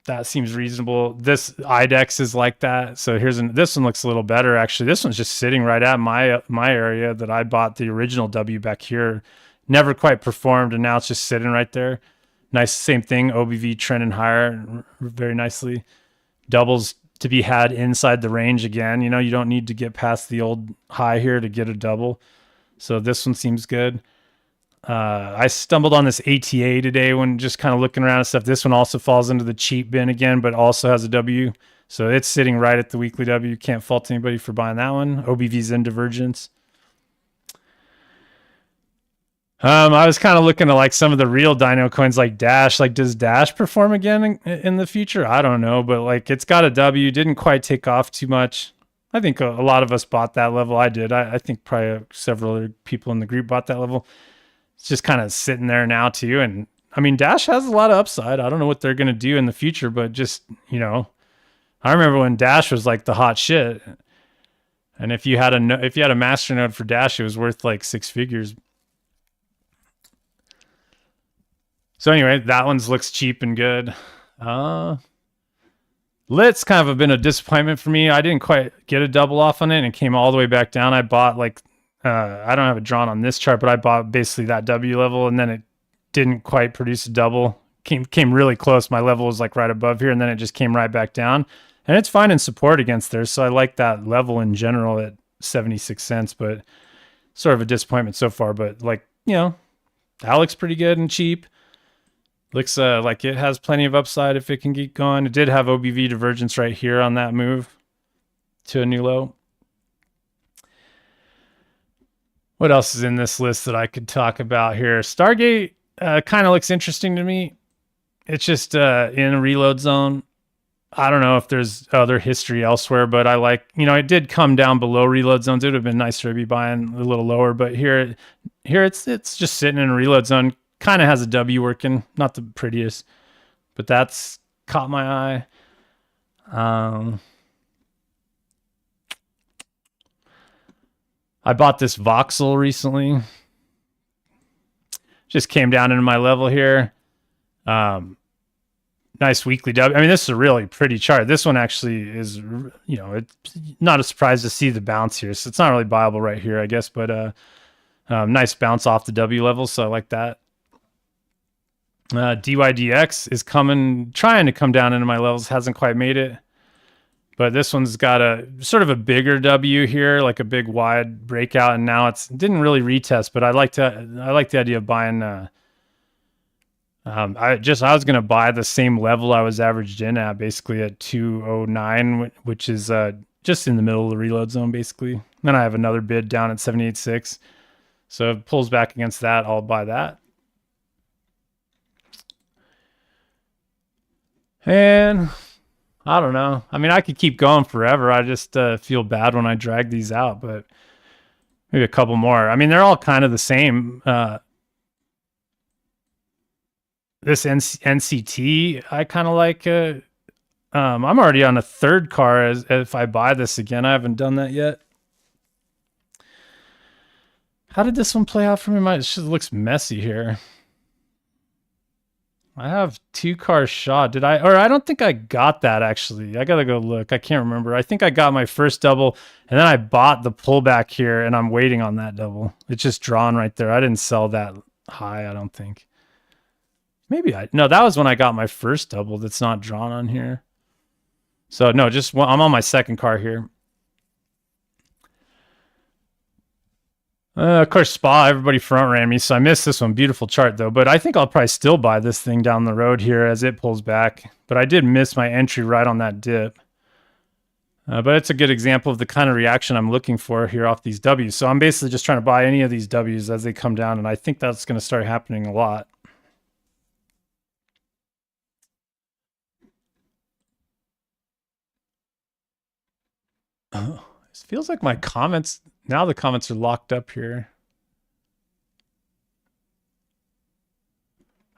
that seems reasonable. This IDEX is like that. So this one looks a little better actually. This one's just sitting right at my area that I bought the original W back here. Never quite performed, and now it's just sitting right there. Nice, same thing. OBV trending higher very nicely. Doubles to be had inside the range again. You don't need to get past the old high here to get a double. So this one seems good. I stumbled on this ATA today when just kind of looking around and stuff. This one also falls into the cheap bin again, but also has a W. So it's sitting right at the weekly W. Can't fault anybody for buying that one. OBV's in divergence. I was kind of looking at like some of the real dyno coins like Dash. Like, does Dash perform again in the future? I don't know, but like it's got a W. Didn't quite take off too much. I think a lot of us bought that level. I did. I think probably several other people in the group bought that level. It's just kind of sitting there now too. And I mean, Dash has a lot of upside. I don't know what they're going to do in the future, but just, I remember when Dash was like the hot shit. And if you had a master node for Dash, it was worth like 6 figures. So anyway, that one looks cheap and good. Lit's kind of been a disappointment for me. I didn't quite get a double off on it, and it came all the way back down. I bought like I don't have it drawn on this chart, but I bought basically that W level, and then it didn't quite produce a double. Came really close. My level was like right above here, and then it just came right back down. And it's fine in support against there, so I like that level in general at 76 cents, but sort of a disappointment so far. But like, that looks pretty good and cheap. Looks like it has plenty of upside if it can keep going. It did have OBV divergence right here on that move to a new low. What else is in this list that I could talk about here? Stargate kind of looks interesting to me. It's just in a reload zone. I don't know if there's other history elsewhere, but I like, it did come down below reload zones. It would have been nicer to be buying a little lower, but here it's just sitting in a reload zone. Kind of has a W working, not the prettiest, but that's caught my eye. I bought this voxel recently. Just came down into my level here. Nice weekly W. I mean, this is a really pretty chart. This one actually is, it's not a surprise to see the bounce here. So it's not really buyable right here, I guess, but nice bounce off the W level. So I like that. DYDX is trying to come down into my levels. Hasn't quite made it. But this one's got a sort of a bigger W here, like a big wide breakout. And now it didn't really retest, but I like the idea of buying, I was going to buy the same level I was averaged in at, basically at 209, which is just in the middle of the reload zone, basically. Then I have another bid down at 78.6. So if it pulls back against that, I'll buy that. And I don't know. I mean, I could keep going forever. I just feel bad when I drag these out, but maybe a couple more. I mean, they're all kind of the same. This NCT, I kind of like. I'm already on a third car if I buy this again. I haven't done that yet. How did this one play out for me? It just looks messy here. I have 2 cars shot. I don't think I got that actually. I gotta go look. I can't remember. I think I got my first double and then I bought the pullback here and I'm waiting on that double. It's just drawn right there. I didn't sell that high, I don't think. No, that was when I got my first double that's not drawn on here. So no, I'm on my second car here. Of course, Spa, everybody front ran me, so I missed this one. Beautiful chart, though. But I think I'll probably still buy this thing down the road here as it pulls back. But I did miss my entry right on that dip. But it's a good example of the kind of reaction I'm looking for here off these Ws. So I'm basically just trying to buy any of these Ws as they come down, and I think that's going to start happening a lot. Oh, it feels like my comments... Now the comments are locked up here.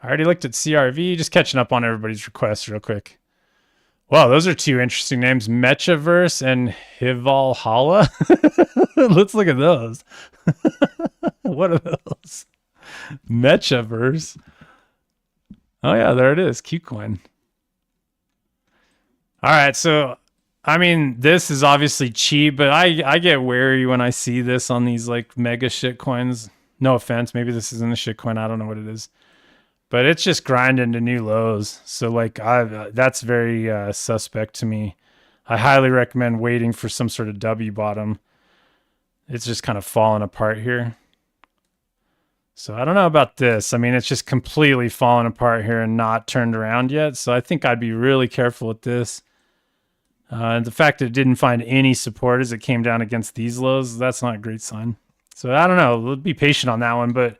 I already looked at CRV, just catching up on everybody's requests real quick. Wow, those are 2 interesting names, Mechaverse and Hivalhalla. Let's look at those. What are those? Mechaverse. Oh yeah, there it is, Qcoin. All right, so... I mean, this is obviously cheap, but I get wary when I see this on these like mega shit coins. No offense, maybe this isn't a shit coin. I don't know what it is, but it's just grinding to new lows. So like that's very suspect to me. I highly recommend waiting for some sort of W bottom. It's just kind of falling apart here. So I don't know about this. I mean, it's just completely fallen apart here and not turned around yet. So I think I'd be really careful with this. And the fact that it didn't find any support as it came down against these lows, that's not a great sign. So I don't know. We'll be patient on that one. But,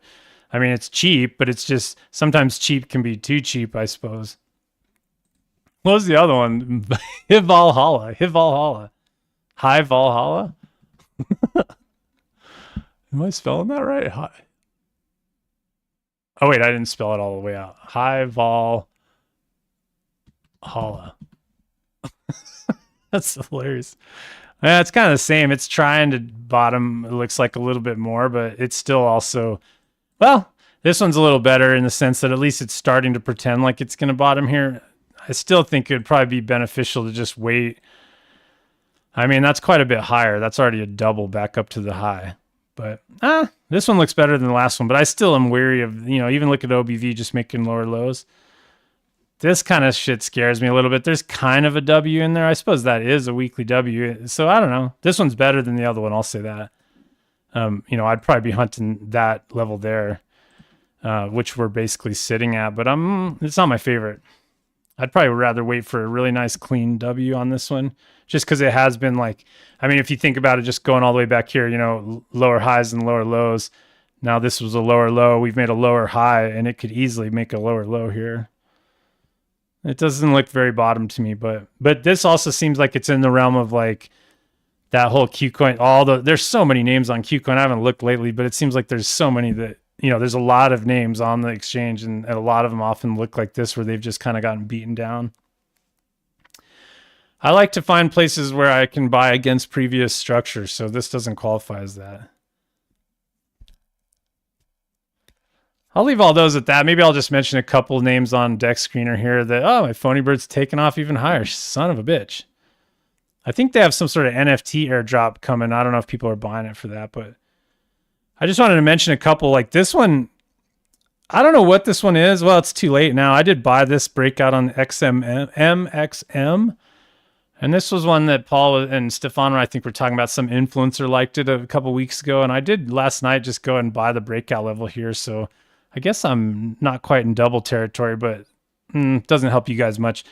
I mean, it's cheap, but it's just sometimes cheap can be too cheap, I suppose. What was the other one? Hivalhalla. High Valhalla? Am I spelling that right? Hi. Oh, wait, I didn't spell it all the way out. High Valhalla. That's hilarious. Yeah, it's kind of the same. It's trying to bottom, it looks like a little bit more, but it's still also, well, this one's a little better in the sense that at least it's starting to pretend like it's going to bottom here. I still think it would probably be beneficial to just wait. I mean, that's quite a bit higher. That's already a double back up to the high. But this one looks better than the last one, but I still am weary of, even look at OBV just making lower lows. This kind of shit scares me a little bit. There's kind of a W in there. I suppose that is a weekly W. So I don't know. This one's better than the other one. I'll say that. I'd probably be hunting that level there, which we're basically sitting at, but it's not my favorite. I'd probably rather wait for a really nice clean W on this one, just because it has been like, I mean, if you think about it, just going all the way back here, lower highs and lower lows. Now this was a lower low. We've made a lower high, and it could easily make a lower low here. It doesn't look very bottom to me, but this also seems like it's in the realm of like that whole Qcoin. There's so many names on Qcoin. I haven't looked lately, but it seems like there's so many that, there's a lot of names on the exchange, and a lot of them often look like this, where they've just kind of gotten beaten down. I like to find places where I can buy against previous structures, so this doesn't qualify as that. I'll leave all those at that. Maybe I'll just mention a couple names on Deck Screener here that, my Phony Bird's taken off even higher. Son of a bitch. I think they have some sort of NFT airdrop coming. I don't know if people are buying it for that, but I just wanted to mention a couple. Like this one, I don't know what this one is. Well, it's too late now. I did buy this breakout on MXM. And this was one that Paul and Stefano, I think, were talking about. Some influencer liked it a couple weeks ago. And I did last night just go and buy the breakout level here. So I guess I'm not quite in double territory, but doesn't help you guys much.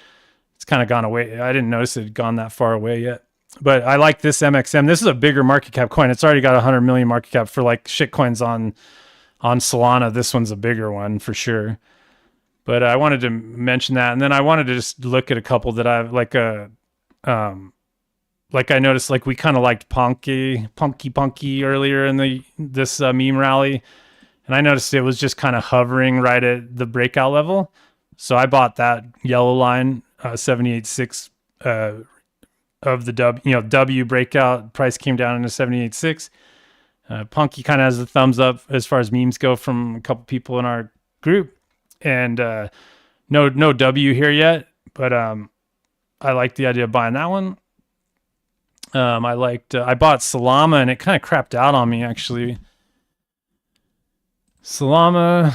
It's kind of gone away. I didn't notice it had gone that far away yet. But I like this MXM. This is a bigger market cap coin. It's already got 100 million market cap for like shit coins on Solana. This one's a bigger one for sure. But I wanted to mention that. And then I wanted to just look at a couple that I've like I noticed, like we kind of liked Punky earlier in this meme rally. And I noticed it was just kind of hovering right at the breakout level. So I bought that yellow line, 78.6 of the W breakout. Price came down into 78.6. Punky kind of has a thumbs up as far as memes go from a couple people in our group. And no W here yet, but I like the idea of buying that one. I bought Salama, and it kind of crapped out on me, actually. Salama,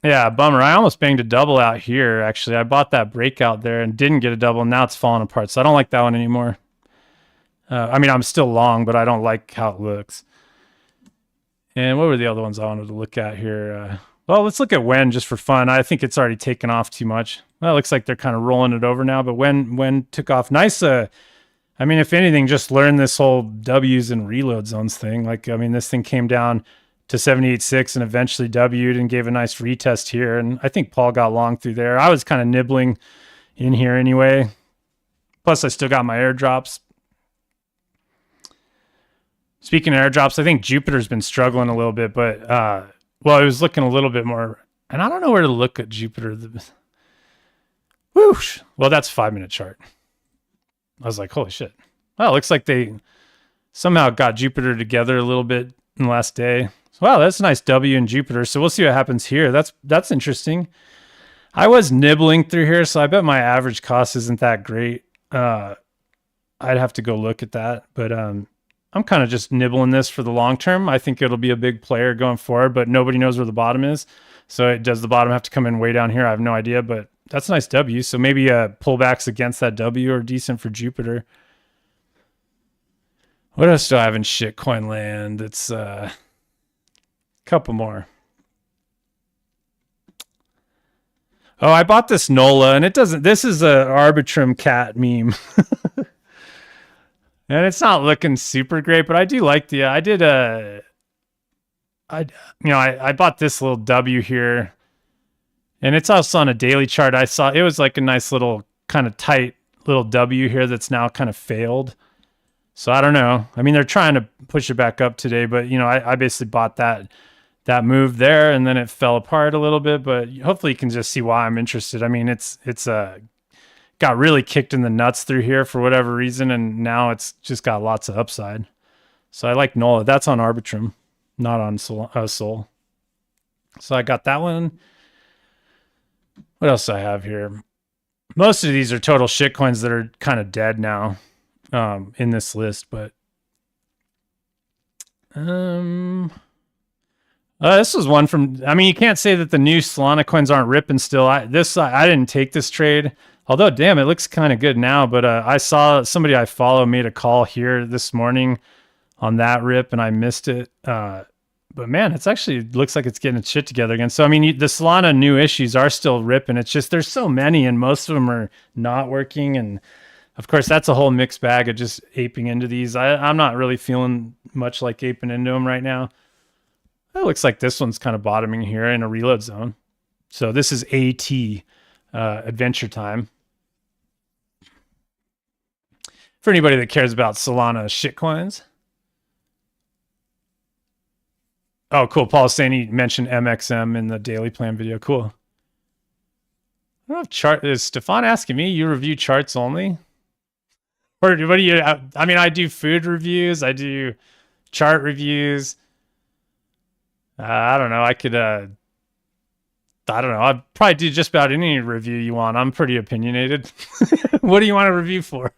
yeah, bummer. I almost banged a double out here, actually. I bought that breakout there and didn't get a double, and now it's falling apart, so I don't like that one anymore. I mean, I'm still long, but I don't like how it looks. And what were the other ones I wanted to look at here? Well, let's look at Wen just for fun. I think it's already taken off too much. Well, it looks like they're kind of rolling it over now, but Wen took off. Nice. I mean, if anything, just learn this whole W's and reload zones thing. Like, I mean, this thing came down to 78.6 and eventually W'd and gave a nice retest here. And I think Paul got long through there. I was kind of nibbling in here anyway. Plus, I still got my airdrops. Speaking of airdrops, I think Jupiter's been struggling a little bit, but well, it was looking a little bit more, and I don't know where to look at Jupiter. Whoosh. Well, that's a 5-minute chart. I was like, holy shit. Well, it looks like they somehow got Jupiter together a little bit in the last day. Wow, that's a nice W in Jupiter. So we'll see what happens here. That's interesting. I was nibbling through here, so I bet my average cost isn't that great. I'd have to go look at that, but I'm kind of just nibbling this for the long term. I think it'll be a big player going forward, but nobody knows where the bottom is. So does the bottom have to come in way down here? I have no idea, but that's a nice W. So maybe pullbacks against that W are decent for Jupiter. What else do I have in shitcoin land? It's a couple more. Oh, I bought this NOLA, and it doesn't. This is a Arbitrum cat meme. And it's not looking super great, but I do like the, I bought this little W here, and it's also on a daily chart. I saw it was like a nice little kind of tight little W here that's now kind of failed. So I don't know. I mean, they're trying to push it back up today, but I basically bought that move there, and then it fell apart a little bit, but hopefully you can just see why I'm interested. I mean, it's got really kicked in the nuts through here for whatever reason, and now it's just got lots of upside. So I like NOLA. That's on Arbitrum, not on Sol. So I got that one. What else do I have here? Most of these are total shit coins that are kind of dead now in this list, but this was one from, I mean, you can't say that the new Solana coins aren't ripping still. I didn't take this trade, although damn, it looks kind of good now, but I saw somebody I follow made a call here this morning on that rip and I missed it. But man, it's actually looks like it's getting its shit together again. So, I mean, the Solana new issues are still ripping. It's just there's so many and most of them are not working. And of course, that's a whole mixed bag of just aping into these. I'm not really feeling much like aping into them right now. It looks like this one's kind of bottoming here in a reload zone. So this is AT, Adventure Time. For anybody that cares about Solana shitcoins. Oh, cool. Paul's saying he mentioned MXM in the daily plan video. Cool. I don't know if chart is Stefan asking me, you review charts only? Or what do you, I mean, I do food reviews. I do chart reviews. I don't know. I could, I don't know. I'd probably do just about any review you want. I'm pretty opinionated. What do you want to review for?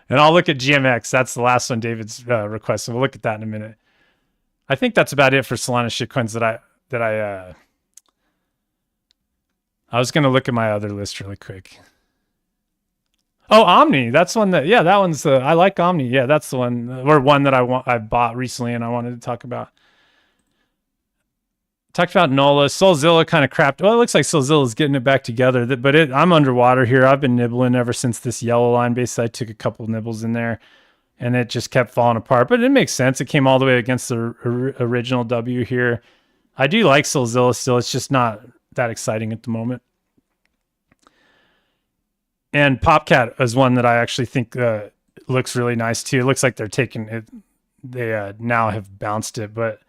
And I'll look at GMX. That's the last one David's requested. We'll look at that in a minute. I think that's about it for Solana shitcoins I was going to look at my other list really quick. Oh, Omni. That's one that, yeah, that one's, I like Omni. Yeah, that's the one, or one that I bought recently and I wanted to talk about. Talked about NOLA. Solzilla kind of crapped. Well, it looks like Solzilla's getting it back together, but I'm underwater here. I've been nibbling ever since this yellow line. Basically, I took a couple nibbles in there, and it just kept falling apart. But it makes sense. It came all the way against the original W here. I do like Solzilla still. It's just not that exciting at the moment. And Popcat is one that I actually think looks really nice too. It looks like they're taking it. They now have bounced it, but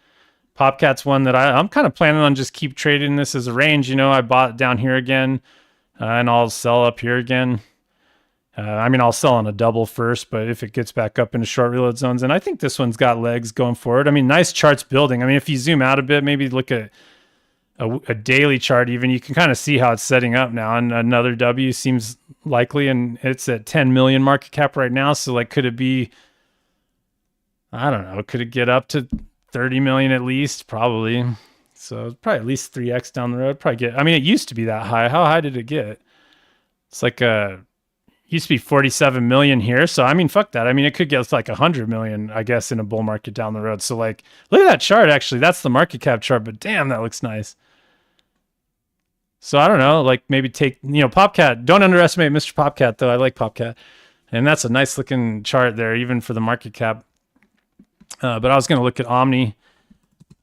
Popcat's one that I'm kind of planning on just keep trading this as a range. You know, I bought down here again, and I'll sell up here again. I mean, I'll sell on a double first, but if it gets back up into short reload zones, and I think this one's got legs going forward. I mean, nice charts building. I mean, if you zoom out a bit, maybe look at a daily chart even, you can kind of see how it's setting up now, and another W seems likely, and it's at 10 million market cap right now. So like, could it be, I don't know, could it get up to 30 million at least? Probably. So probably at least 3x down the road. Probably get, I mean, it used to be that high. How high did it get? It's like used to be 47 million here. So I mean, fuck that. I mean, it could get like 100 million, I guess, in a bull market down the road. So like, look at that chart. Actually, that's the market cap chart, but damn, that looks nice. So I don't know, like maybe take, you know, Popcat. Don't underestimate Mr. Popcat though. I like Popcat, and that's a nice looking chart there, even for the market cap. But I was going to look at Omni.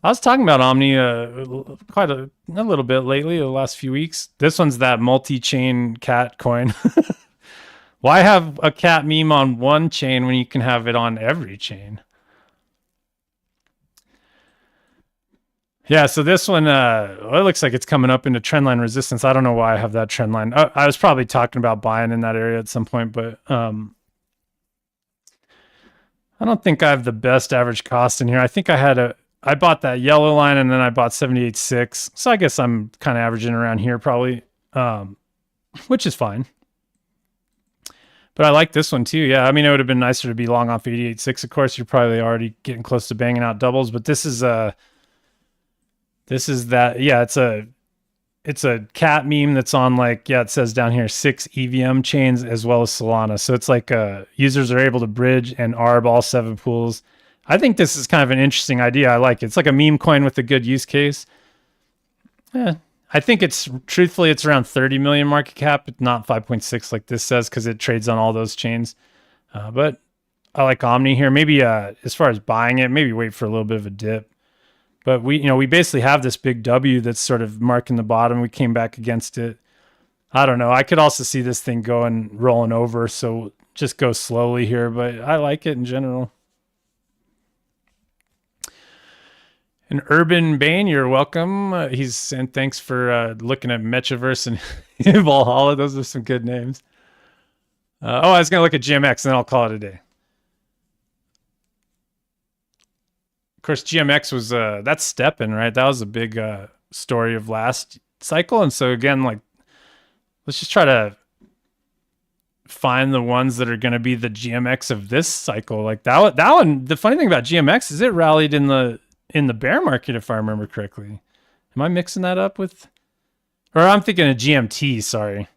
I was talking about Omni quite a little bit lately, the last few weeks. This one's that multi-chain cat coin. Why have a cat meme on one chain when you can have it on every chain? Yeah, so this one, well, it looks like it's coming up into trendline resistance. I don't know why I have that trendline. I was probably talking about buying in that area at some point, but I don't think I have the best average cost in here. I think I bought that yellow line and then I bought 78.6. So I guess I'm kind of averaging around here probably, which is fine. But I like this one too. Yeah, I mean, it would have been nicer to be long off 88.6. Of course, you're probably already getting close to banging out doubles, but this is that. Yeah, it's a cat meme that's on, like, yeah, it says down here 6 EVM chains as well as Solana. So it's like users are able to bridge and arb all 7 pools. I think this is kind of an interesting idea. I like it. It's like a meme coin with a good use case. Yeah. I think truthfully, it's around 30 million market cap, not 5.6 like this says, because it trades on all those chains. But I like Omni here. Maybe as far as buying it, maybe wait for a little bit of a dip. But we basically have this big W that's sort of marking the bottom. We came back against it. I don't know. I could also see this thing rolling over. So just go slowly here, but I like it in general. And Urban Bane, you're welcome. And thanks for looking at Mechaverse and Valhalla. Those are some good names. I was gonna look at GMX and then I'll call it a day. Of course, GMX was that's stepping, right? That was a big story of last cycle, and so again, like, let's just try to find the ones that are going to be the GMX of this cycle. Like that one. The funny thing about GMX is it rallied in the bear market, if I remember correctly. Am I mixing that up with? Or I'm thinking of GMT. Sorry,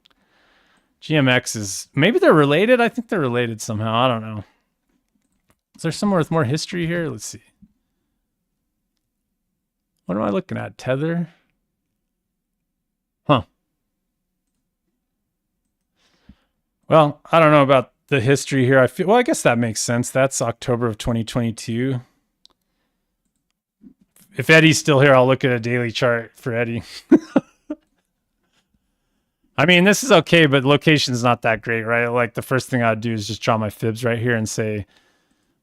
GMX is maybe they're related. I think they're related somehow. I don't know. Is there somewhere with more history here? Let's see. What am I looking at? Tether? Huh. Well, I don't know about the history here. I guess that makes sense. That's October of 2022. If Eddie's still here, I'll look at a daily chart for Eddie. I mean, this is okay, but location's not that great, right? Like the first thing I'd do is just draw my fibs right here and say,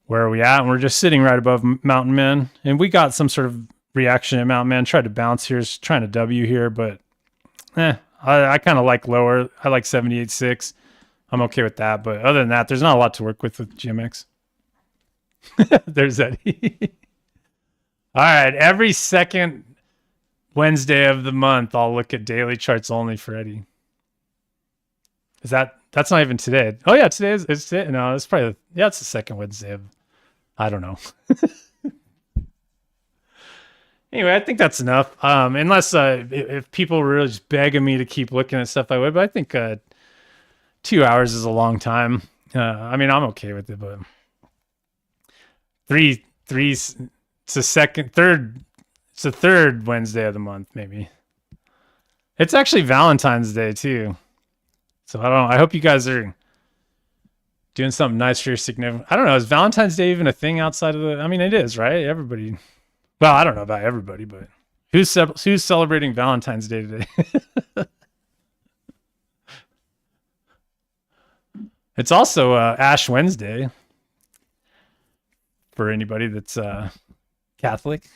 where are we at? And we're just sitting right above Mountain Man. And we got some sort of reaction at Mountain Man. Tried to bounce here, trying to W here, but I kind of like lower. I like 78.6. I'm okay with that. But other than that, there's not a lot to work with GMX. There's Eddie. All right. Every second Wednesday of the month, I'll look at daily charts only for Eddie. That's not even today? Oh yeah, today is today. No, it's probably it's the second Wednesday of. I don't know. Anyway, I think that's enough. Unless if people were really just begging me to keep looking at stuff, I would. But I think 2 hours is a long time. I mean, I'm okay with it, but it's the third Wednesday of the month, maybe. It's actually Valentine's Day too. So I hope you guys are doing something nice for your significant. I don't know. Is Valentine's Day even a thing outside of the? I mean, it is, right? Everybody. Well, I don't know about everybody, but who's celebrating Valentine's Day today? It's also Ash Wednesday for anybody that's Catholic.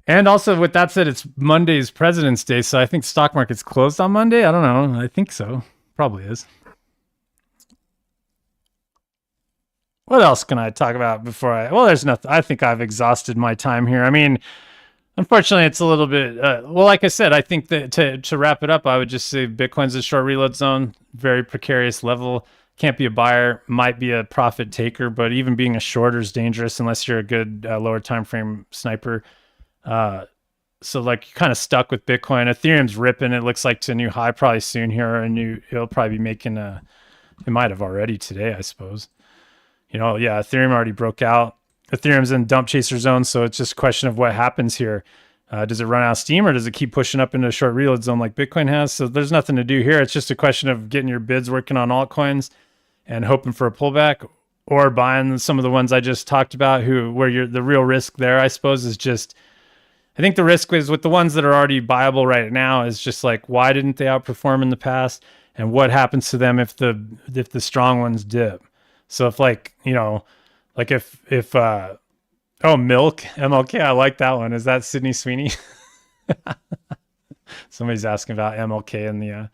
And also, with that said, it's Monday's President's Day, so I think stock market's closed on Monday. I don't know. I think so. Probably is. What else can I talk about before well, there's nothing. I think I've exhausted my time here. I mean, unfortunately, it's a little bit, well, like I said, I think that to wrap it up, I would just say Bitcoin's a short reload zone, very precarious level. Can't be a buyer, might be a profit taker, but even being a shorter is dangerous unless you're a good lower time frame sniper. So like you're kind of stuck with Bitcoin. Ethereum's ripping. It looks like to a new high probably soon here. It'll probably be making it might have already today, I suppose. Ethereum already broke out. Ethereum's in dump chaser zone, so it's just a question of what happens here. Does it run out of steam or does it keep pushing up into a short reload zone like Bitcoin has? So there's nothing to do here. It's just a question of getting your bids working on altcoins and hoping for a pullback, or buying some of the ones I just talked about where the real risk there, I suppose, is just, I think the risk is with the ones that are already buyable right now is just like, why didn't they outperform in the past? And what happens to them if the strong ones dip? So if milk, MLK, I like that one. Is that Sydney Sweeney? Somebody's asking about MLK and the,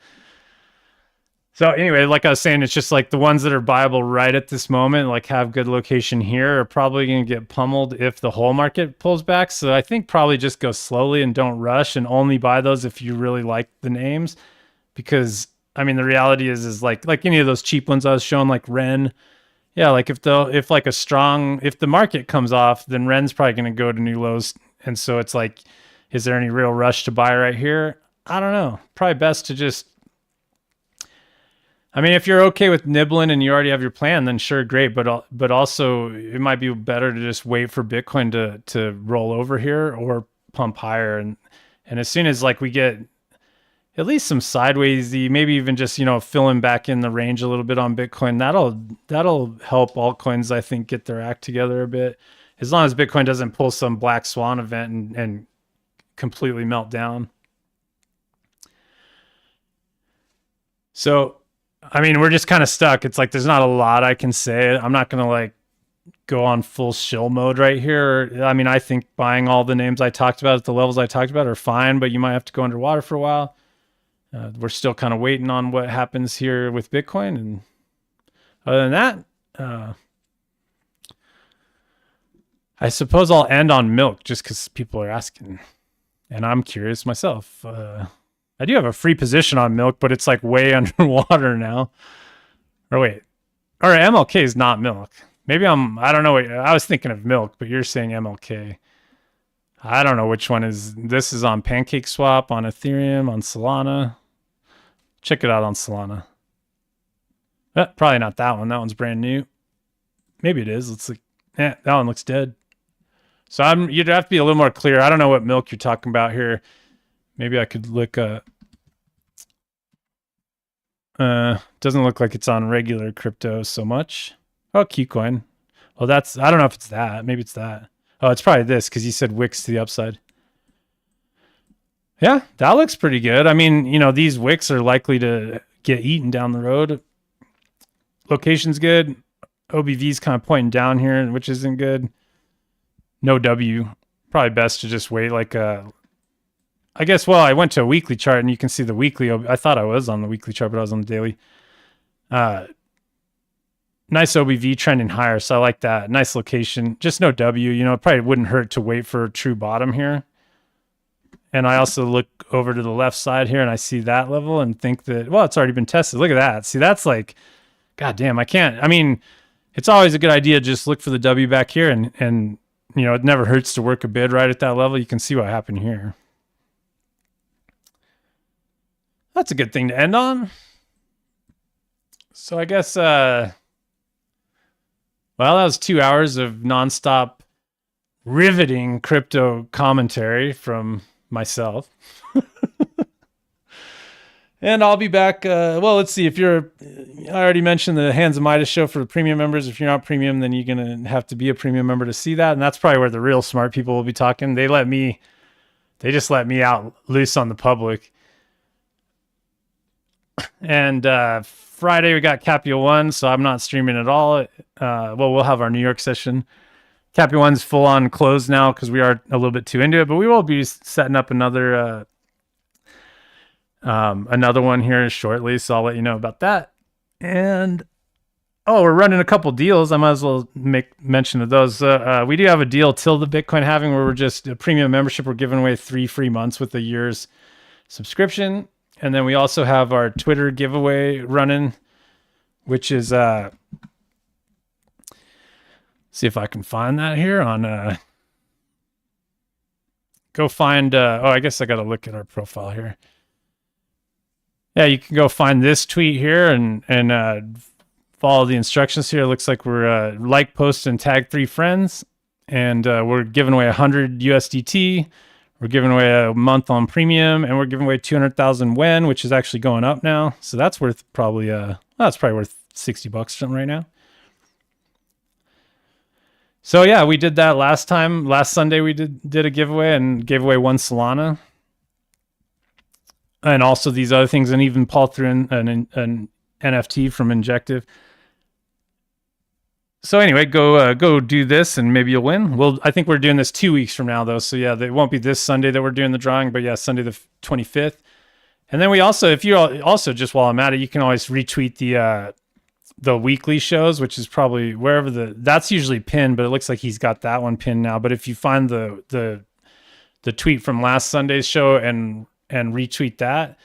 so anyway, like I was saying, it's just like the ones that are viable right at this moment, like have good location here, are probably going to get pummeled if the whole market pulls back. So I think probably just go slowly and don't rush, and only buy those if you really like the names. Because I mean, the reality is like any of those cheap ones I was showing, like Ren. Yeah, like if the market comes off, then Ren's probably going to go to new lows. And so it's like, is there any real rush to buy right here? I don't know. Probably best to just, I mean, if you're okay with nibbling and you already have your plan, then sure, great. But also it might be better to just wait for Bitcoin to roll over here or pump higher. And as soon as like we get at least some sidewaysy, maybe even just, filling back in the range a little bit on Bitcoin, that'll help altcoins, I think, get their act together a bit. As long as Bitcoin doesn't pull some black swan event and completely melt down. So, I mean, we're just kind of stuck. It's like there's not a lot I can say. I'm not going to like go on full shill mode right here. I mean, I think buying all the names I talked about at the levels I talked about are fine, but you might have to go underwater for a while. We're still kind of waiting on what happens here with Bitcoin. And other than that, I suppose I'll end on milk just because people are asking. And I'm curious myself. I do have a free position on milk, but it's like way underwater now. Or wait. Or MLK is not milk. Maybe I don't know. I was thinking of milk, but you're saying MLK. I don't know which one is. This is on PancakeSwap, on Ethereum, on Solana. Check it out on Solana. Probably not that one. That one's brand new. Maybe it is. Let's look. That one looks dead. So you'd have to be a little more clear. I don't know what milk you're talking about here. Maybe I could look. Doesn't look like it's on regular crypto so much. Oh, Qcoin. Well, I don't know if it's that. Maybe it's that. Oh, it's probably this because you said wicks to the upside. Yeah, that looks pretty good. I mean, these wicks are likely to get eaten down the road. Location's good. OBV's kind of pointing down here, which isn't good. No W. Probably best to just wait I guess, I went to a weekly chart and you can see the weekly. I thought I was on the weekly chart, but I was on the daily. Nice OBV trending higher, so I like that. Nice location. Just no W. It probably wouldn't hurt to wait for a true bottom here. And I also look over to the left side here and I see that level and think that, it's already been tested. Look at that. See, that's like, God damn, I can't. I mean, it's always a good idea to just look for the W back here and it never hurts to work a bid right at that level. You can see what happened here. That's a good thing to end on. So I guess, that was 2 hours of nonstop riveting crypto commentary from myself. And I'll be back. Let's see. I already mentioned the Hands of Midas show for the premium members. If you're not premium, then you're going to have to be a premium member to see that. And that's probably where the real smart people will be talking. They just let me out loose on the public. And Friday we got Capia 1, so I'm not streaming at all. We'll have our New York session. Capia 1's full on closed now because we are a little bit too into it, but we will be setting up another one here shortly, so I'll let you know about that. And we're running a couple deals. I might as well make mention of those. We do have a deal till the Bitcoin halving where we're just a premium membership. We're giving away 3 free months with a year's subscription. And then we also have our Twitter giveaway running, which is, see if I can find that here on, go find, I guess I got to look at our profile here. Yeah, you can go find this tweet here and follow the instructions here. It looks like we're like, post, and tag 3 friends. And we're giving away 100 USDT. We're giving away a month on premium, and we're giving away 200,000 WEN, which is actually going up now. So that's worth probably that's probably worth $60 or something right now. So yeah, we did that last time. Last Sunday we did a giveaway and gave away 1 Solana, and also these other things, and even Paul threw in an NFT from Injective. So anyway, go do this and maybe you'll win. I think we're doing this 2 weeks from now though. So yeah, it won't be this Sunday that we're doing the drawing, but yeah, Sunday the 25th. And then we also, if you also, just while I'm at it, you can always retweet the weekly shows, which is probably wherever that's usually pinned, but it looks like he's got that one pinned now. But if you find the tweet from last Sunday's show and retweet that,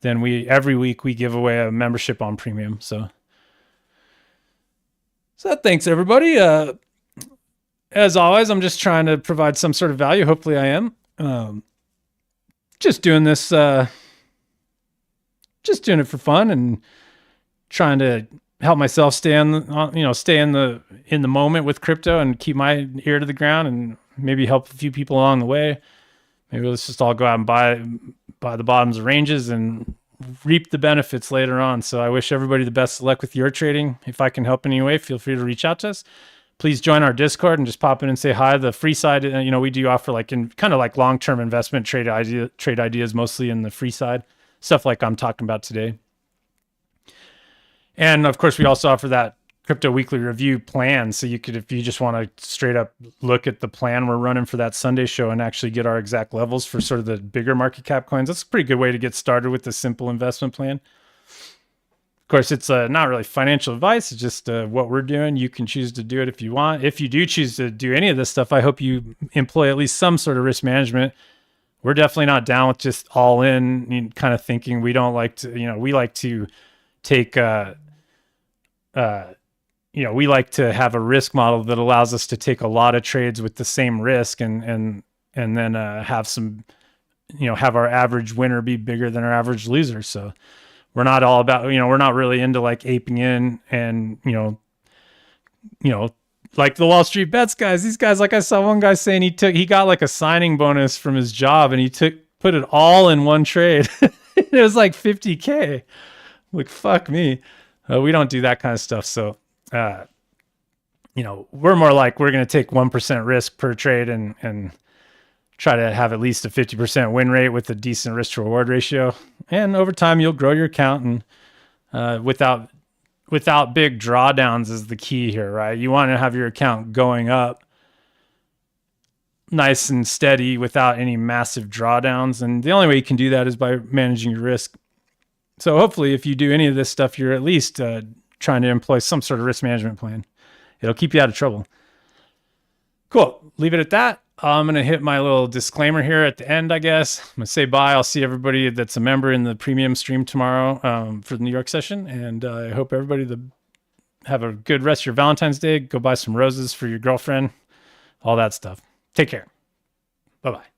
then every week we give away a membership on premium. So thanks everybody. As always, I'm just trying to provide some sort of value. Hopefully I am. Just doing this, just doing it for fun and trying to help myself stay in the moment with crypto and keep my ear to the ground and maybe help a few people along the way. Maybe let's just all go out and buy the bottoms of ranges and reap the benefits later on. So I wish everybody the best of luck with your trading. If I can help in any way, feel free to reach out to us. Please join our Discord and just pop in and say hi. The free side, we do offer kind of like long-term investment trade ideas, mostly in the free side, stuff like I'm talking about today. And of course, we also offer that Crypto Weekly Review plan. So you could, if you just want to straight up look at the plan we're running for that Sunday show and actually get our exact levels for sort of the bigger market cap coins, that's a pretty good way to get started with the simple investment plan. Of course, it's not really financial advice. It's just what we're doing. You can choose to do it if you want. If you do choose to do any of this stuff, I hope you employ at least some sort of risk management. We're definitely not down with just all in kind of thinking. We don't like to, we like to take, we like to have a risk model that allows us to take a lot of trades with the same risk and then have some, have our average winner be bigger than our average loser. So we're not all about, we're not really into like aping in and, like the Wall Street Bets guys, these guys, like I saw one guy saying he got like a signing bonus from his job and he put it all in one trade. It was like 50K. Like, fuck me. We don't do that kind of stuff. So, we're more like, we're going to take 1% risk per trade and try to have at least a 50% win rate with a decent risk to reward ratio. And over time, you'll grow your account and without big drawdowns is the key here, right? You want to have your account going up nice and steady without any massive drawdowns. And the only way you can do that is by managing your risk. So hopefully if you do any of this stuff, you're at least trying to employ some sort of risk management plan. It'll keep you out of trouble. Cool. Leave it at that. I'm going to hit my little disclaimer here at the end, I guess. I'm going to say bye. I'll see everybody that's a member in the premium stream tomorrow for the New York session. And I hope everybody have a good rest of your Valentine's Day. Go buy some roses for your girlfriend, all that stuff. Take care. Bye-bye.